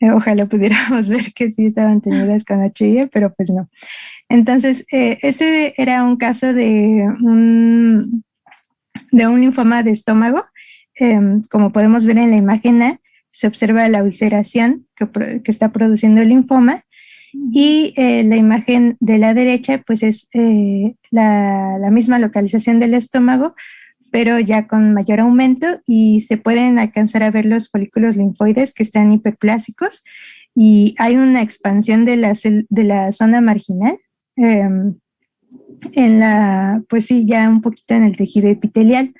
Ojalá pudiéramos ver que sí estaban teñidas con HIE, pero pues no. Entonces, este era un caso de un linfoma de estómago, como podemos ver en la imagen A, se observa la ulceración que está produciendo el linfoma, y la imagen de la derecha pues es la misma localización del estómago, pero ya con mayor aumento, y se pueden alcanzar a ver los folículos linfoides que están hiperplásicos, y hay una expansión de la zona marginal, pues sí, ya un poquito en el tejido epitelial.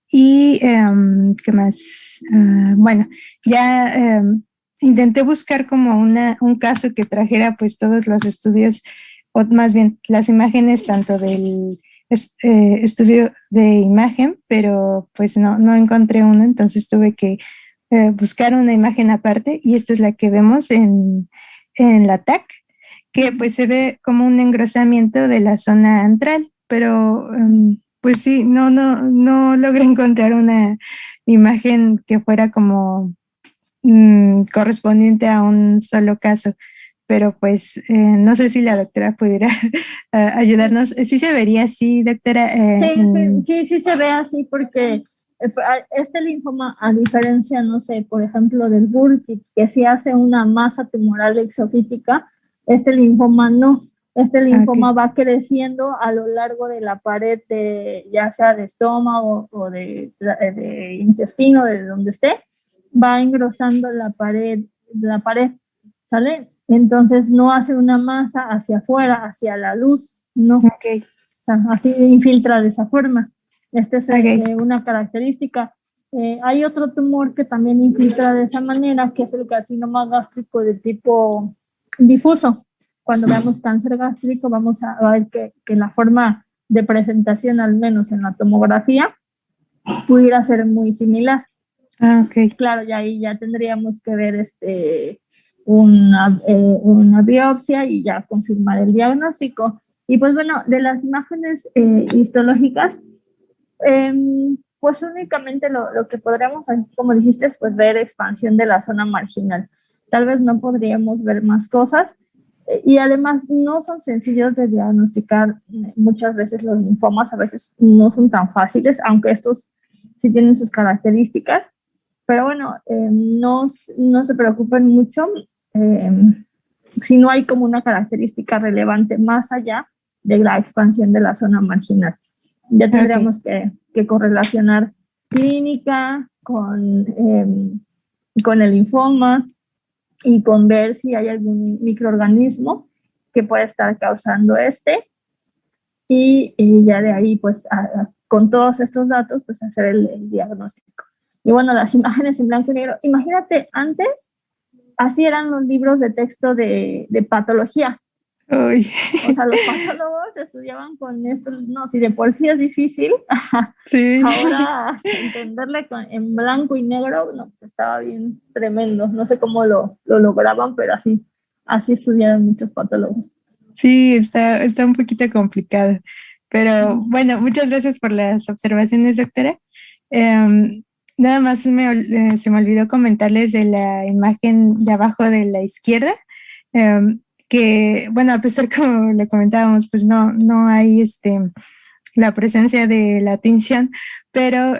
¿Qué más? Bueno, ya intenté buscar como un caso que trajera pues todos los estudios, o más bien las imágenes tanto del estudio de imagen, pero pues no encontré uno, entonces tuve que buscar una imagen aparte, y esta es la que vemos en la TAC, que pues se ve como un engrosamiento de la zona antral, pero pues sí, no logré encontrar una imagen que fuera como correspondiente a un solo caso, pero pues no sé si la doctora pudiera ayudarnos. Sí se vería así, doctora. Sí se ve así, porque este linfoma, a diferencia, no sé, por ejemplo, del Burkitt, que sí hace una masa tumoral exofítica, este linfoma no. Este linfoma va creciendo a lo largo de la pared, ya sea de estómago o de intestino, de donde esté, va engrosando la pared, ¿sale? Entonces no hace una masa hacia afuera, hacia la luz, no. Okay. O sea, así infiltra de esa forma. Esta es una característica. Hay otro tumor que también infiltra de esa manera, que es el carcinoma gástrico de tipo difuso. Cuando veamos cáncer gástrico, vamos a ver que la forma de presentación, al menos en la tomografía, pudiera ser muy similar. Okay. Claro, y ahí ya tendríamos que ver una biopsia y ya confirmar el diagnóstico. Y pues bueno, de las imágenes histológicas, pues únicamente lo que podríamos, como dijiste, pues ver expansión de la zona marginal. Tal vez no podríamos ver más cosas, y además no son sencillos de diagnosticar. Muchas veces los linfomas a veces no son tan fáciles, aunque estos sí tienen sus características. Pero bueno, no se preocupen mucho si no hay como una característica relevante más allá de la expansión de la zona marginal. Ya tendríamos que correlacionar clínica con el linfoma, y con ver si hay algún microorganismo que pueda estar causando y ya de ahí pues con todos estos datos pues hacer el diagnóstico. Y bueno, las imágenes en blanco y negro, imagínate, antes así eran los libros de texto de patología. Uy. O sea, los patólogos estudiaban con esto, no, si de por sí es difícil, sí. Ahora entenderle en blanco y negro, no, pues estaba bien tremendo. No sé cómo lo lograban, pero así estudiaron muchos patólogos. Sí, está un poquito complicado, pero bueno, muchas gracias por las observaciones, doctora. Nada más se me olvidó comentarles de la imagen de abajo de la izquierda, que, bueno, a pesar como le comentábamos, pues no hay la presencia de la tinción, pero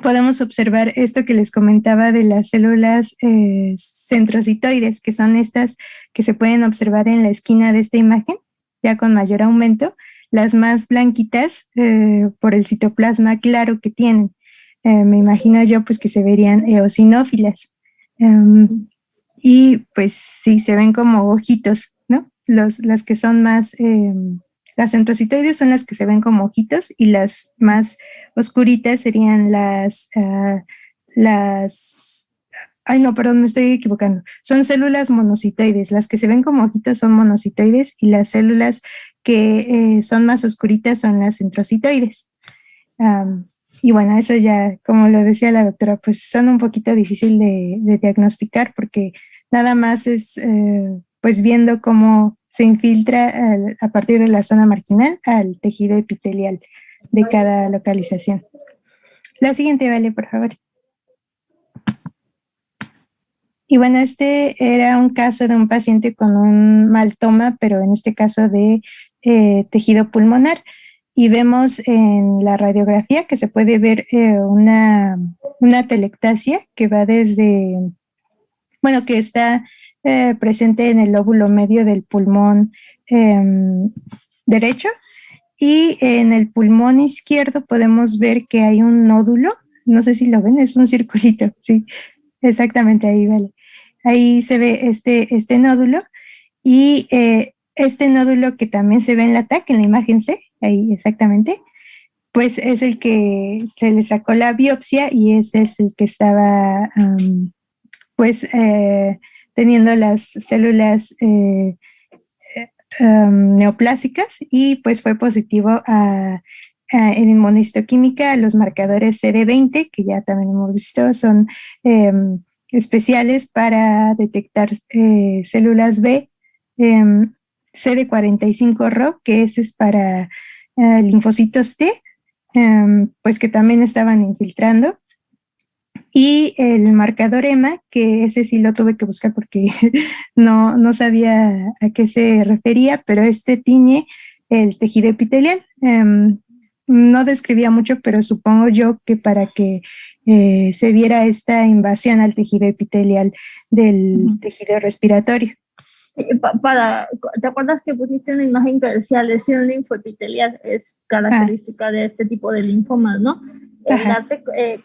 podemos observar esto que les comentaba de las células centrocitoides, que son estas que se pueden observar en la esquina de esta imagen, ya con mayor aumento, las más blanquitas por el citoplasma claro que tienen. Me imagino yo pues que se verían eosinófilas. Y pues sí, se ven como ojitos, ¿no? Las que son más, las centrocitoides son las que se ven como ojitos, y las más oscuritas serían ay no, perdón, me estoy equivocando. Son células monocitoides. Las que se ven como ojitos son monocitoides, y las células que son más oscuritas son las centrocitoides. Y bueno, eso ya, como lo decía la doctora, pues son un poquito difícil de diagnosticar, porque nada más es pues viendo cómo se infiltra a partir de la zona marginal al tejido epitelial de cada localización. La siguiente, Vale, por favor. Y bueno, este era un caso de un paciente con un maltoma, pero en este caso de tejido pulmonar. y vemos en la radiografía que se puede ver una telectasia que va desde, bueno, que está presente en el lóbulo medio del pulmón derecho, y en el pulmón izquierdo podemos ver que hay un nódulo, no sé si lo ven, es un circulito, sí, exactamente ahí, vale. Ahí se ve este nódulo, y este nódulo que también se ve en la TAC, en la imagen C, ahí exactamente, pues es el que se le sacó la biopsia, y ese es el que estaba pues teniendo las células neoplásicas, y pues fue positivo en inmunohistoquímica. Los marcadores CD20, que ya también hemos visto, son especiales para detectar células B, CD45-RO, que ese es para linfocitos T, pues que también estaban infiltrando. Y el marcador EMA, que ese sí lo tuve que buscar porque no sabía a qué se refería, pero este tiñe el tejido epitelial. No describía mucho, pero supongo yo que para que se viera esta invasión al tejido epitelial del tejido respiratorio. ¿Te acuerdas que pusiste una imagen que decía lesión linfoepitelial? Es característica de este tipo de linfomas, ¿no?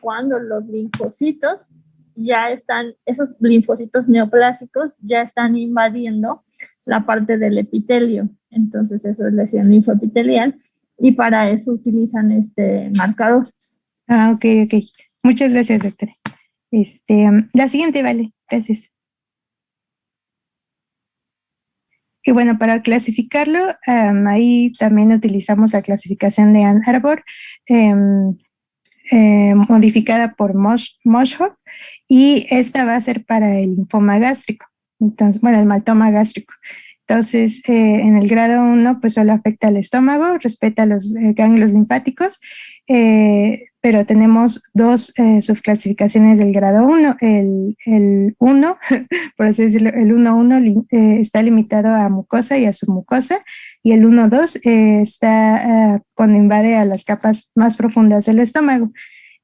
Cuando los linfocitos ya están, esos linfocitos neoplásicos ya están invadiendo la parte del epitelio. Entonces eso es lesión linfoepitelial, y para eso utilizan este marcador. Ok. Muchas gracias, doctora. La siguiente, vale. Gracias. Y bueno, para clasificarlo, ahí también utilizamos la clasificación de Ann Arbor, modificada por Moshoff, y esta va a ser para el linfoma gástrico, entonces, bueno, el maltoma gástrico. Entonces, en el grado 1, pues solo afecta al estómago, respeta los ganglios linfáticos, pero tenemos dos subclasificaciones del grado 1. El 1, por así decirlo, el 1.1 está limitado a mucosa y a submucosa, y el 1.2 está cuando invade a las capas más profundas del estómago.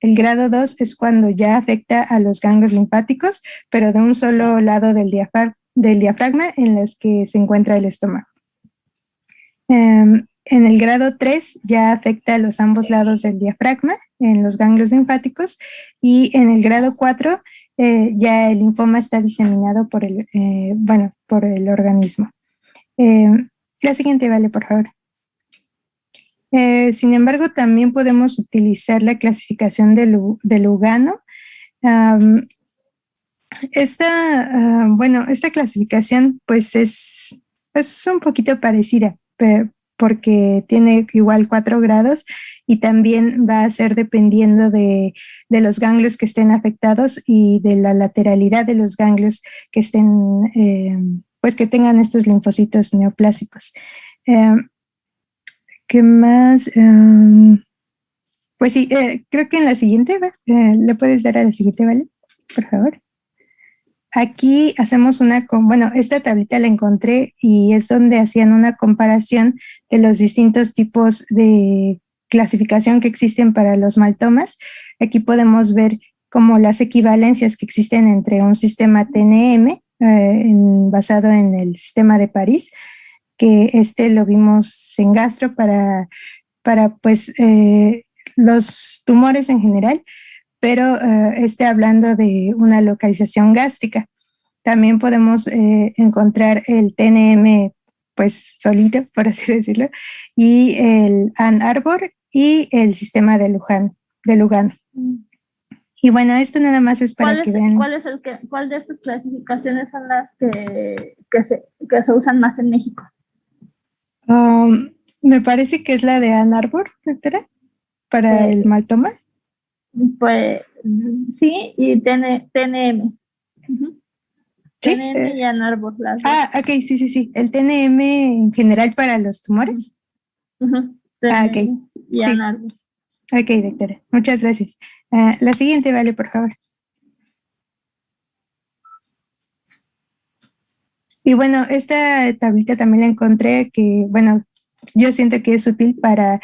El grado 2 es cuando ya afecta a los ganglios linfáticos, pero de un solo lado del diafragma en los que se encuentra el estómago. En el grado 3 ya afecta a los ambos lados del diafragma, en los ganglios linfáticos, y en el grado 4 ya el linfoma está diseminado por el organismo. La siguiente, vale, por favor. Sin embargo, también podemos utilizar la clasificación de Lugano. Esta clasificación pues es un poquito parecida, porque tiene igual 4 grados, y también va a ser dependiendo de los ganglios que estén afectados y de la lateralidad de los ganglios que estén, pues que tengan estos linfocitos neoplásicos. ¿Qué más? Pues sí, creo que en la siguiente, ¿le puedes dar a la siguiente, vale? Por favor. Aquí hacemos esta tablita la encontré, y es donde hacían una comparación de los distintos tipos de clasificación que existen para los maltomas. Aquí podemos ver como las equivalencias que existen entre un sistema TNM basado en el sistema de París, que lo vimos en gastro para pues los tumores en general, pero hablando de una localización gástrica. También podemos encontrar el TNM pues solito, por así decirlo, y el Ann Arbor y el sistema de Lugano. Y bueno, esto nada más es para que vean. ¿Cuál de estas clasificaciones son las que se usan más en México? Me parece que es la de Ann Arbor, doctora, para el maltoma. Pues sí, y TNM. ¿Sí? TNM y Ann Arbor. Ok, sí. El TNM en general para los tumores. TNM y Ann Arbor. Ok, doctora, muchas gracias. La siguiente, vale, por favor. Y bueno, esta tablita también la encontré, que bueno, yo siento que es útil para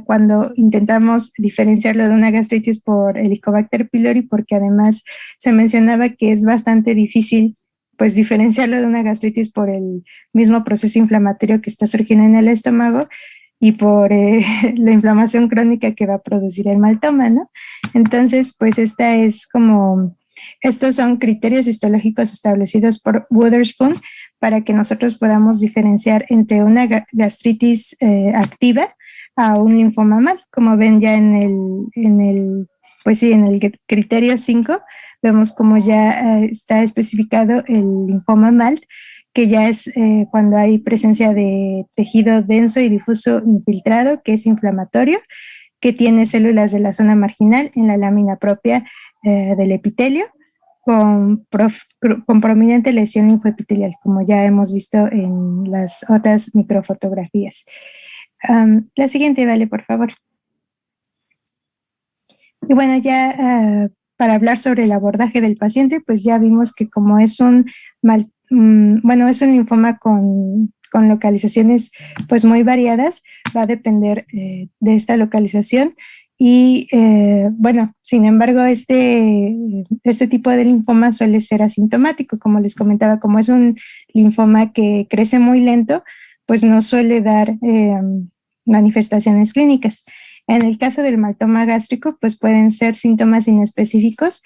cuando intentamos diferenciarlo de una gastritis por Helicobacter pylori, porque además se mencionaba que es bastante difícil pues diferenciarlo de una gastritis por el mismo proceso inflamatorio que está surgiendo en el estómago y por la inflamación crónica que va a producir el maltoma, ¿no? Entonces, pues estos son criterios histológicos establecidos por Witherspoon para que nosotros podamos diferenciar entre una gastritis activa a un linfoma mal. Como ven ya en el criterio 5, vemos como ya está especificado el linfoma mal, que ya es cuando hay presencia de tejido denso y difuso infiltrado, que es inflamatorio, que tiene células de la zona marginal en la lámina propia del epitelio, con prominente lesión linfoepitelial, como ya hemos visto en las otras microfotografías. La siguiente, Vale, por favor. Y bueno, ya para hablar sobre el abordaje del paciente, pues ya vimos que como es es un linfoma con localizaciones pues muy variadas, va a depender de esta localización y sin embargo este tipo de linfoma suele ser asintomático, como les comentaba, como es un linfoma que crece muy lento, pues no suele dar manifestaciones clínicas. En el caso del maltoma gástrico, pues pueden ser síntomas inespecíficos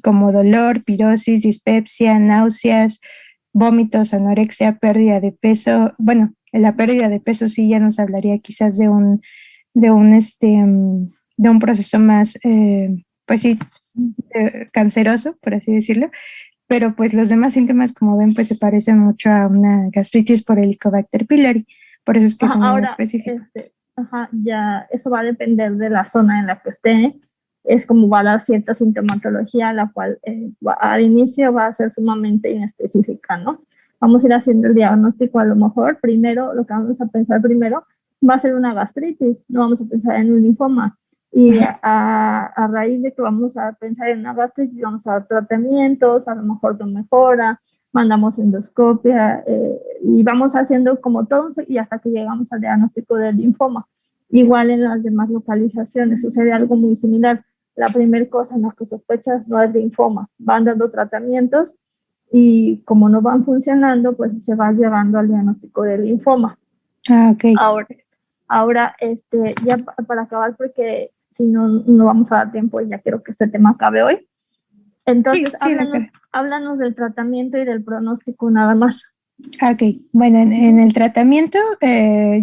como dolor, pirosis, dispepsia, náuseas, vómitos, anorexia, pérdida de peso. Bueno, la pérdida de peso sí ya nos hablaría quizás de un proceso más, canceroso, por así decirlo. Pero pues los demás síntomas, como ven, pues se parecen mucho a una gastritis por Helicobacter pylori. Por eso es que son muy específicos. Ya eso va a depender de la zona en la que esté. Es como va a dar cierta sintomatología, la cual al inicio va a ser sumamente inespecífica, ¿no? Vamos a ir haciendo el diagnóstico a lo mejor. Primero, lo que vamos a pensar primero va a ser una gastritis, no vamos a pensar en un linfoma. Y a raíz de que vamos a pensar en una gastritis, vamos a dar tratamientos, a lo mejor no mejora, mandamos endoscopia y vamos haciendo como todo y hasta que llegamos al diagnóstico del linfoma. Igual en las demás localizaciones sucede algo muy similar. La primera cosa en la que sospechas no es linfoma, van dando tratamientos y como no van funcionando, pues se va llegando al diagnóstico del linfoma. Okay. Ahora ya para acabar, porque si no, no vamos a dar tiempo y ya quiero que este tema acabe hoy. Entonces, háblanos del tratamiento y del pronóstico nada más. Ok, bueno, en el tratamiento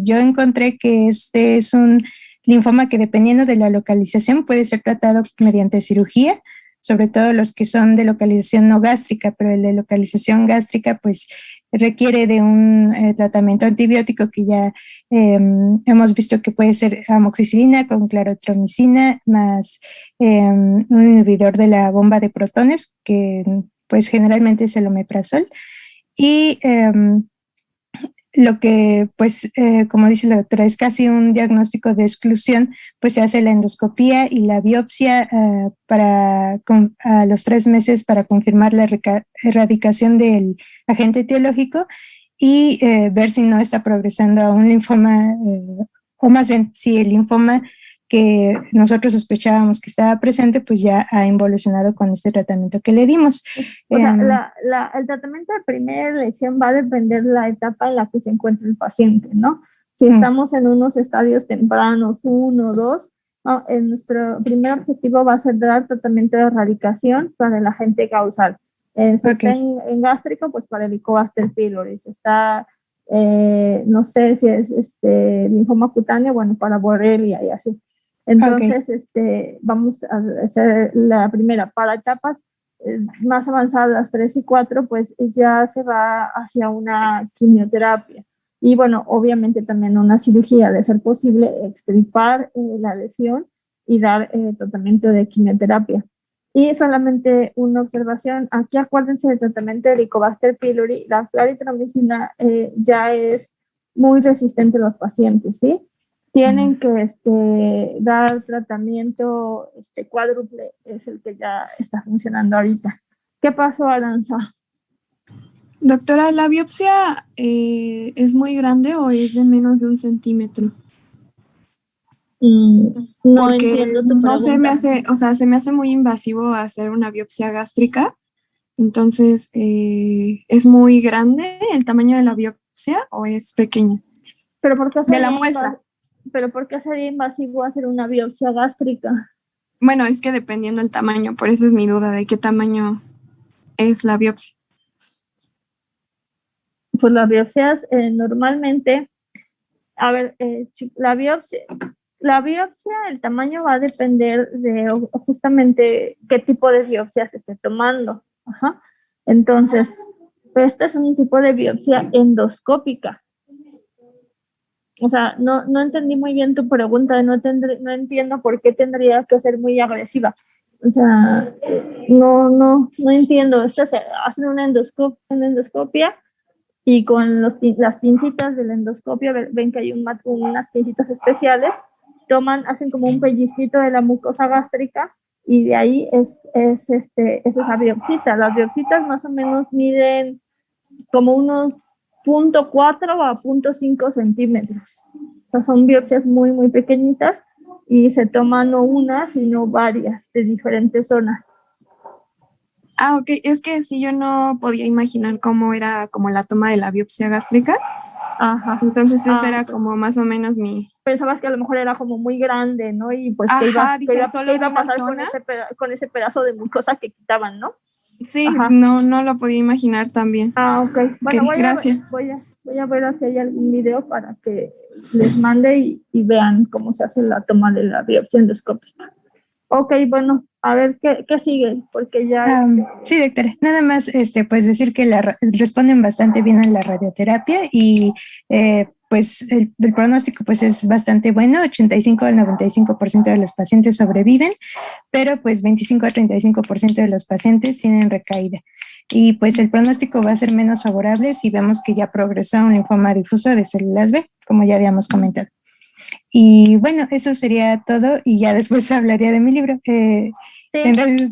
yo encontré que este es un linfoma que dependiendo de la localización puede ser tratado mediante cirugía, sobre todo los que son de localización no gástrica, pero el de localización gástrica pues requiere de un tratamiento antibiótico que ya hemos visto que puede ser amoxicilina con clarotromicina más un inhibidor de la bomba de protones, que pues generalmente es el omeprazol. Y lo que, pues, como dice la doctora, es casi un diagnóstico de exclusión, pues se hace la endoscopía y la biopsia a los 3 meses para confirmar la erradicación del agente etiológico y ver si no está progresando a un linfoma, o más bien, si el linfoma que nosotros sospechábamos que estaba presente, pues ya ha involucionado con este tratamiento que le dimos. O sea, el tratamiento de primera elección va a depender de la etapa en la que se encuentra el paciente, ¿no? Si estamos en unos estadios tempranos, 1 o 2, ¿no? Nuestro primer objetivo va a ser dar tratamiento de erradicación para el agente causal. Si está en gástrico, pues para el Helicobacter pylori. Si está, no sé si es linfoma cutáneo, bueno, para Borrelia y así. Entonces, vamos a hacer la primera. Para etapas más avanzadas, 3 y 4, pues ya se va hacia una quimioterapia. Y bueno, obviamente también una cirugía, de ser posible, extirpar la lesión y dar tratamiento de quimioterapia. Y solamente una observación, aquí acuérdense del tratamiento de Helicobacter pylori, la claritromicina ya es muy resistente a los pacientes, ¿sí? Tienen que dar tratamiento cuádruple, es el que ya está funcionando ahorita. ¿Qué pasó, Aranza? Doctora, ¿la biopsia es muy grande o es de menos de 1 centímetro? No Porque entiendo tu no se me pregunta. hace, o sea, se me hace muy invasivo hacer una biopsia gástrica. Entonces, ¿es muy grande el tamaño de la biopsia o es pequeño? ¿Pero por qué De la sería muestra. ¿Pero por qué sería invasivo hacer una biopsia gástrica? Bueno, es que dependiendo del tamaño, por eso es mi duda de qué tamaño es la biopsia. Pues las biopsias normalmente, a ver, la biopsia, el tamaño va a depender de justamente qué tipo de biopsia se esté tomando. Ajá. Entonces, este es un tipo de biopsia endoscópica. O sea, no entendí muy bien tu pregunta, no entiendo por qué tendría que ser muy agresiva. O sea, no entiendo. Hacen una endoscopia y con las pincitas de la endoscopia, ven que hay unas pincitas especiales, hacen como un pellizquito de la mucosa gástrica y de ahí es esa biopsita. Las biopsitas más o menos miden como unos 0.4 a 0.5 centímetros. O sea, son biopsias muy, muy pequeñitas y se toman no una, sino varias de diferentes zonas. Ah, ok, es que sí, yo no podía imaginar cómo era como la toma de la biopsia gástrica. Ajá. Entonces ese era como más o menos mi... Pensabas que a lo mejor era como muy grande, ¿no? Y pues Ajá, dije, qué solo iba de a una pasar zona. con ese pedazo de mucosa que quitaban, ¿no? Sí, Ajá. no lo podía imaginar también. Ah, ok. Bueno, Ok, gracias. voy a ver si hay algún video para que les mande y vean cómo se hace la toma de la biopsia endoscópica. Ok, bueno, a ver qué sigue, porque ya... Sí, doctora. Nada más, pues decir que responden bastante bien a la radioterapia y pues el pronóstico pues es bastante bueno, 85 al 95% de los pacientes sobreviven, pero pues 25 a 35% de los pacientes tienen recaída. Y pues el pronóstico va a ser menos favorable si vemos que ya progresó a un linfoma difuso de células B, como ya habíamos comentado. Y bueno, eso sería todo y ya después hablaría de mi libro. Sí. En realidad,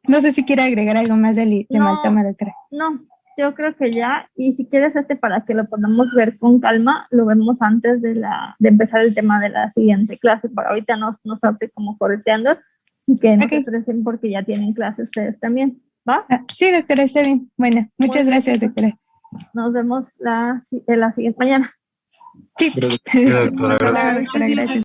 no sé si quiere agregar algo más de hematoma, doctora. No, yo creo que ya, y si quieres para que lo podamos ver con calma, lo vemos antes de empezar el tema de la siguiente clase, para ahorita no salte como correteando y que no se estresen porque ya tienen clase ustedes también, ¿va? Sí, doctora, está bien. Bueno, muchas gracias, doctora. Nos vemos la siguiente mañana. Sí. Gracias, doctora. Hasta luego, doctora, gracias.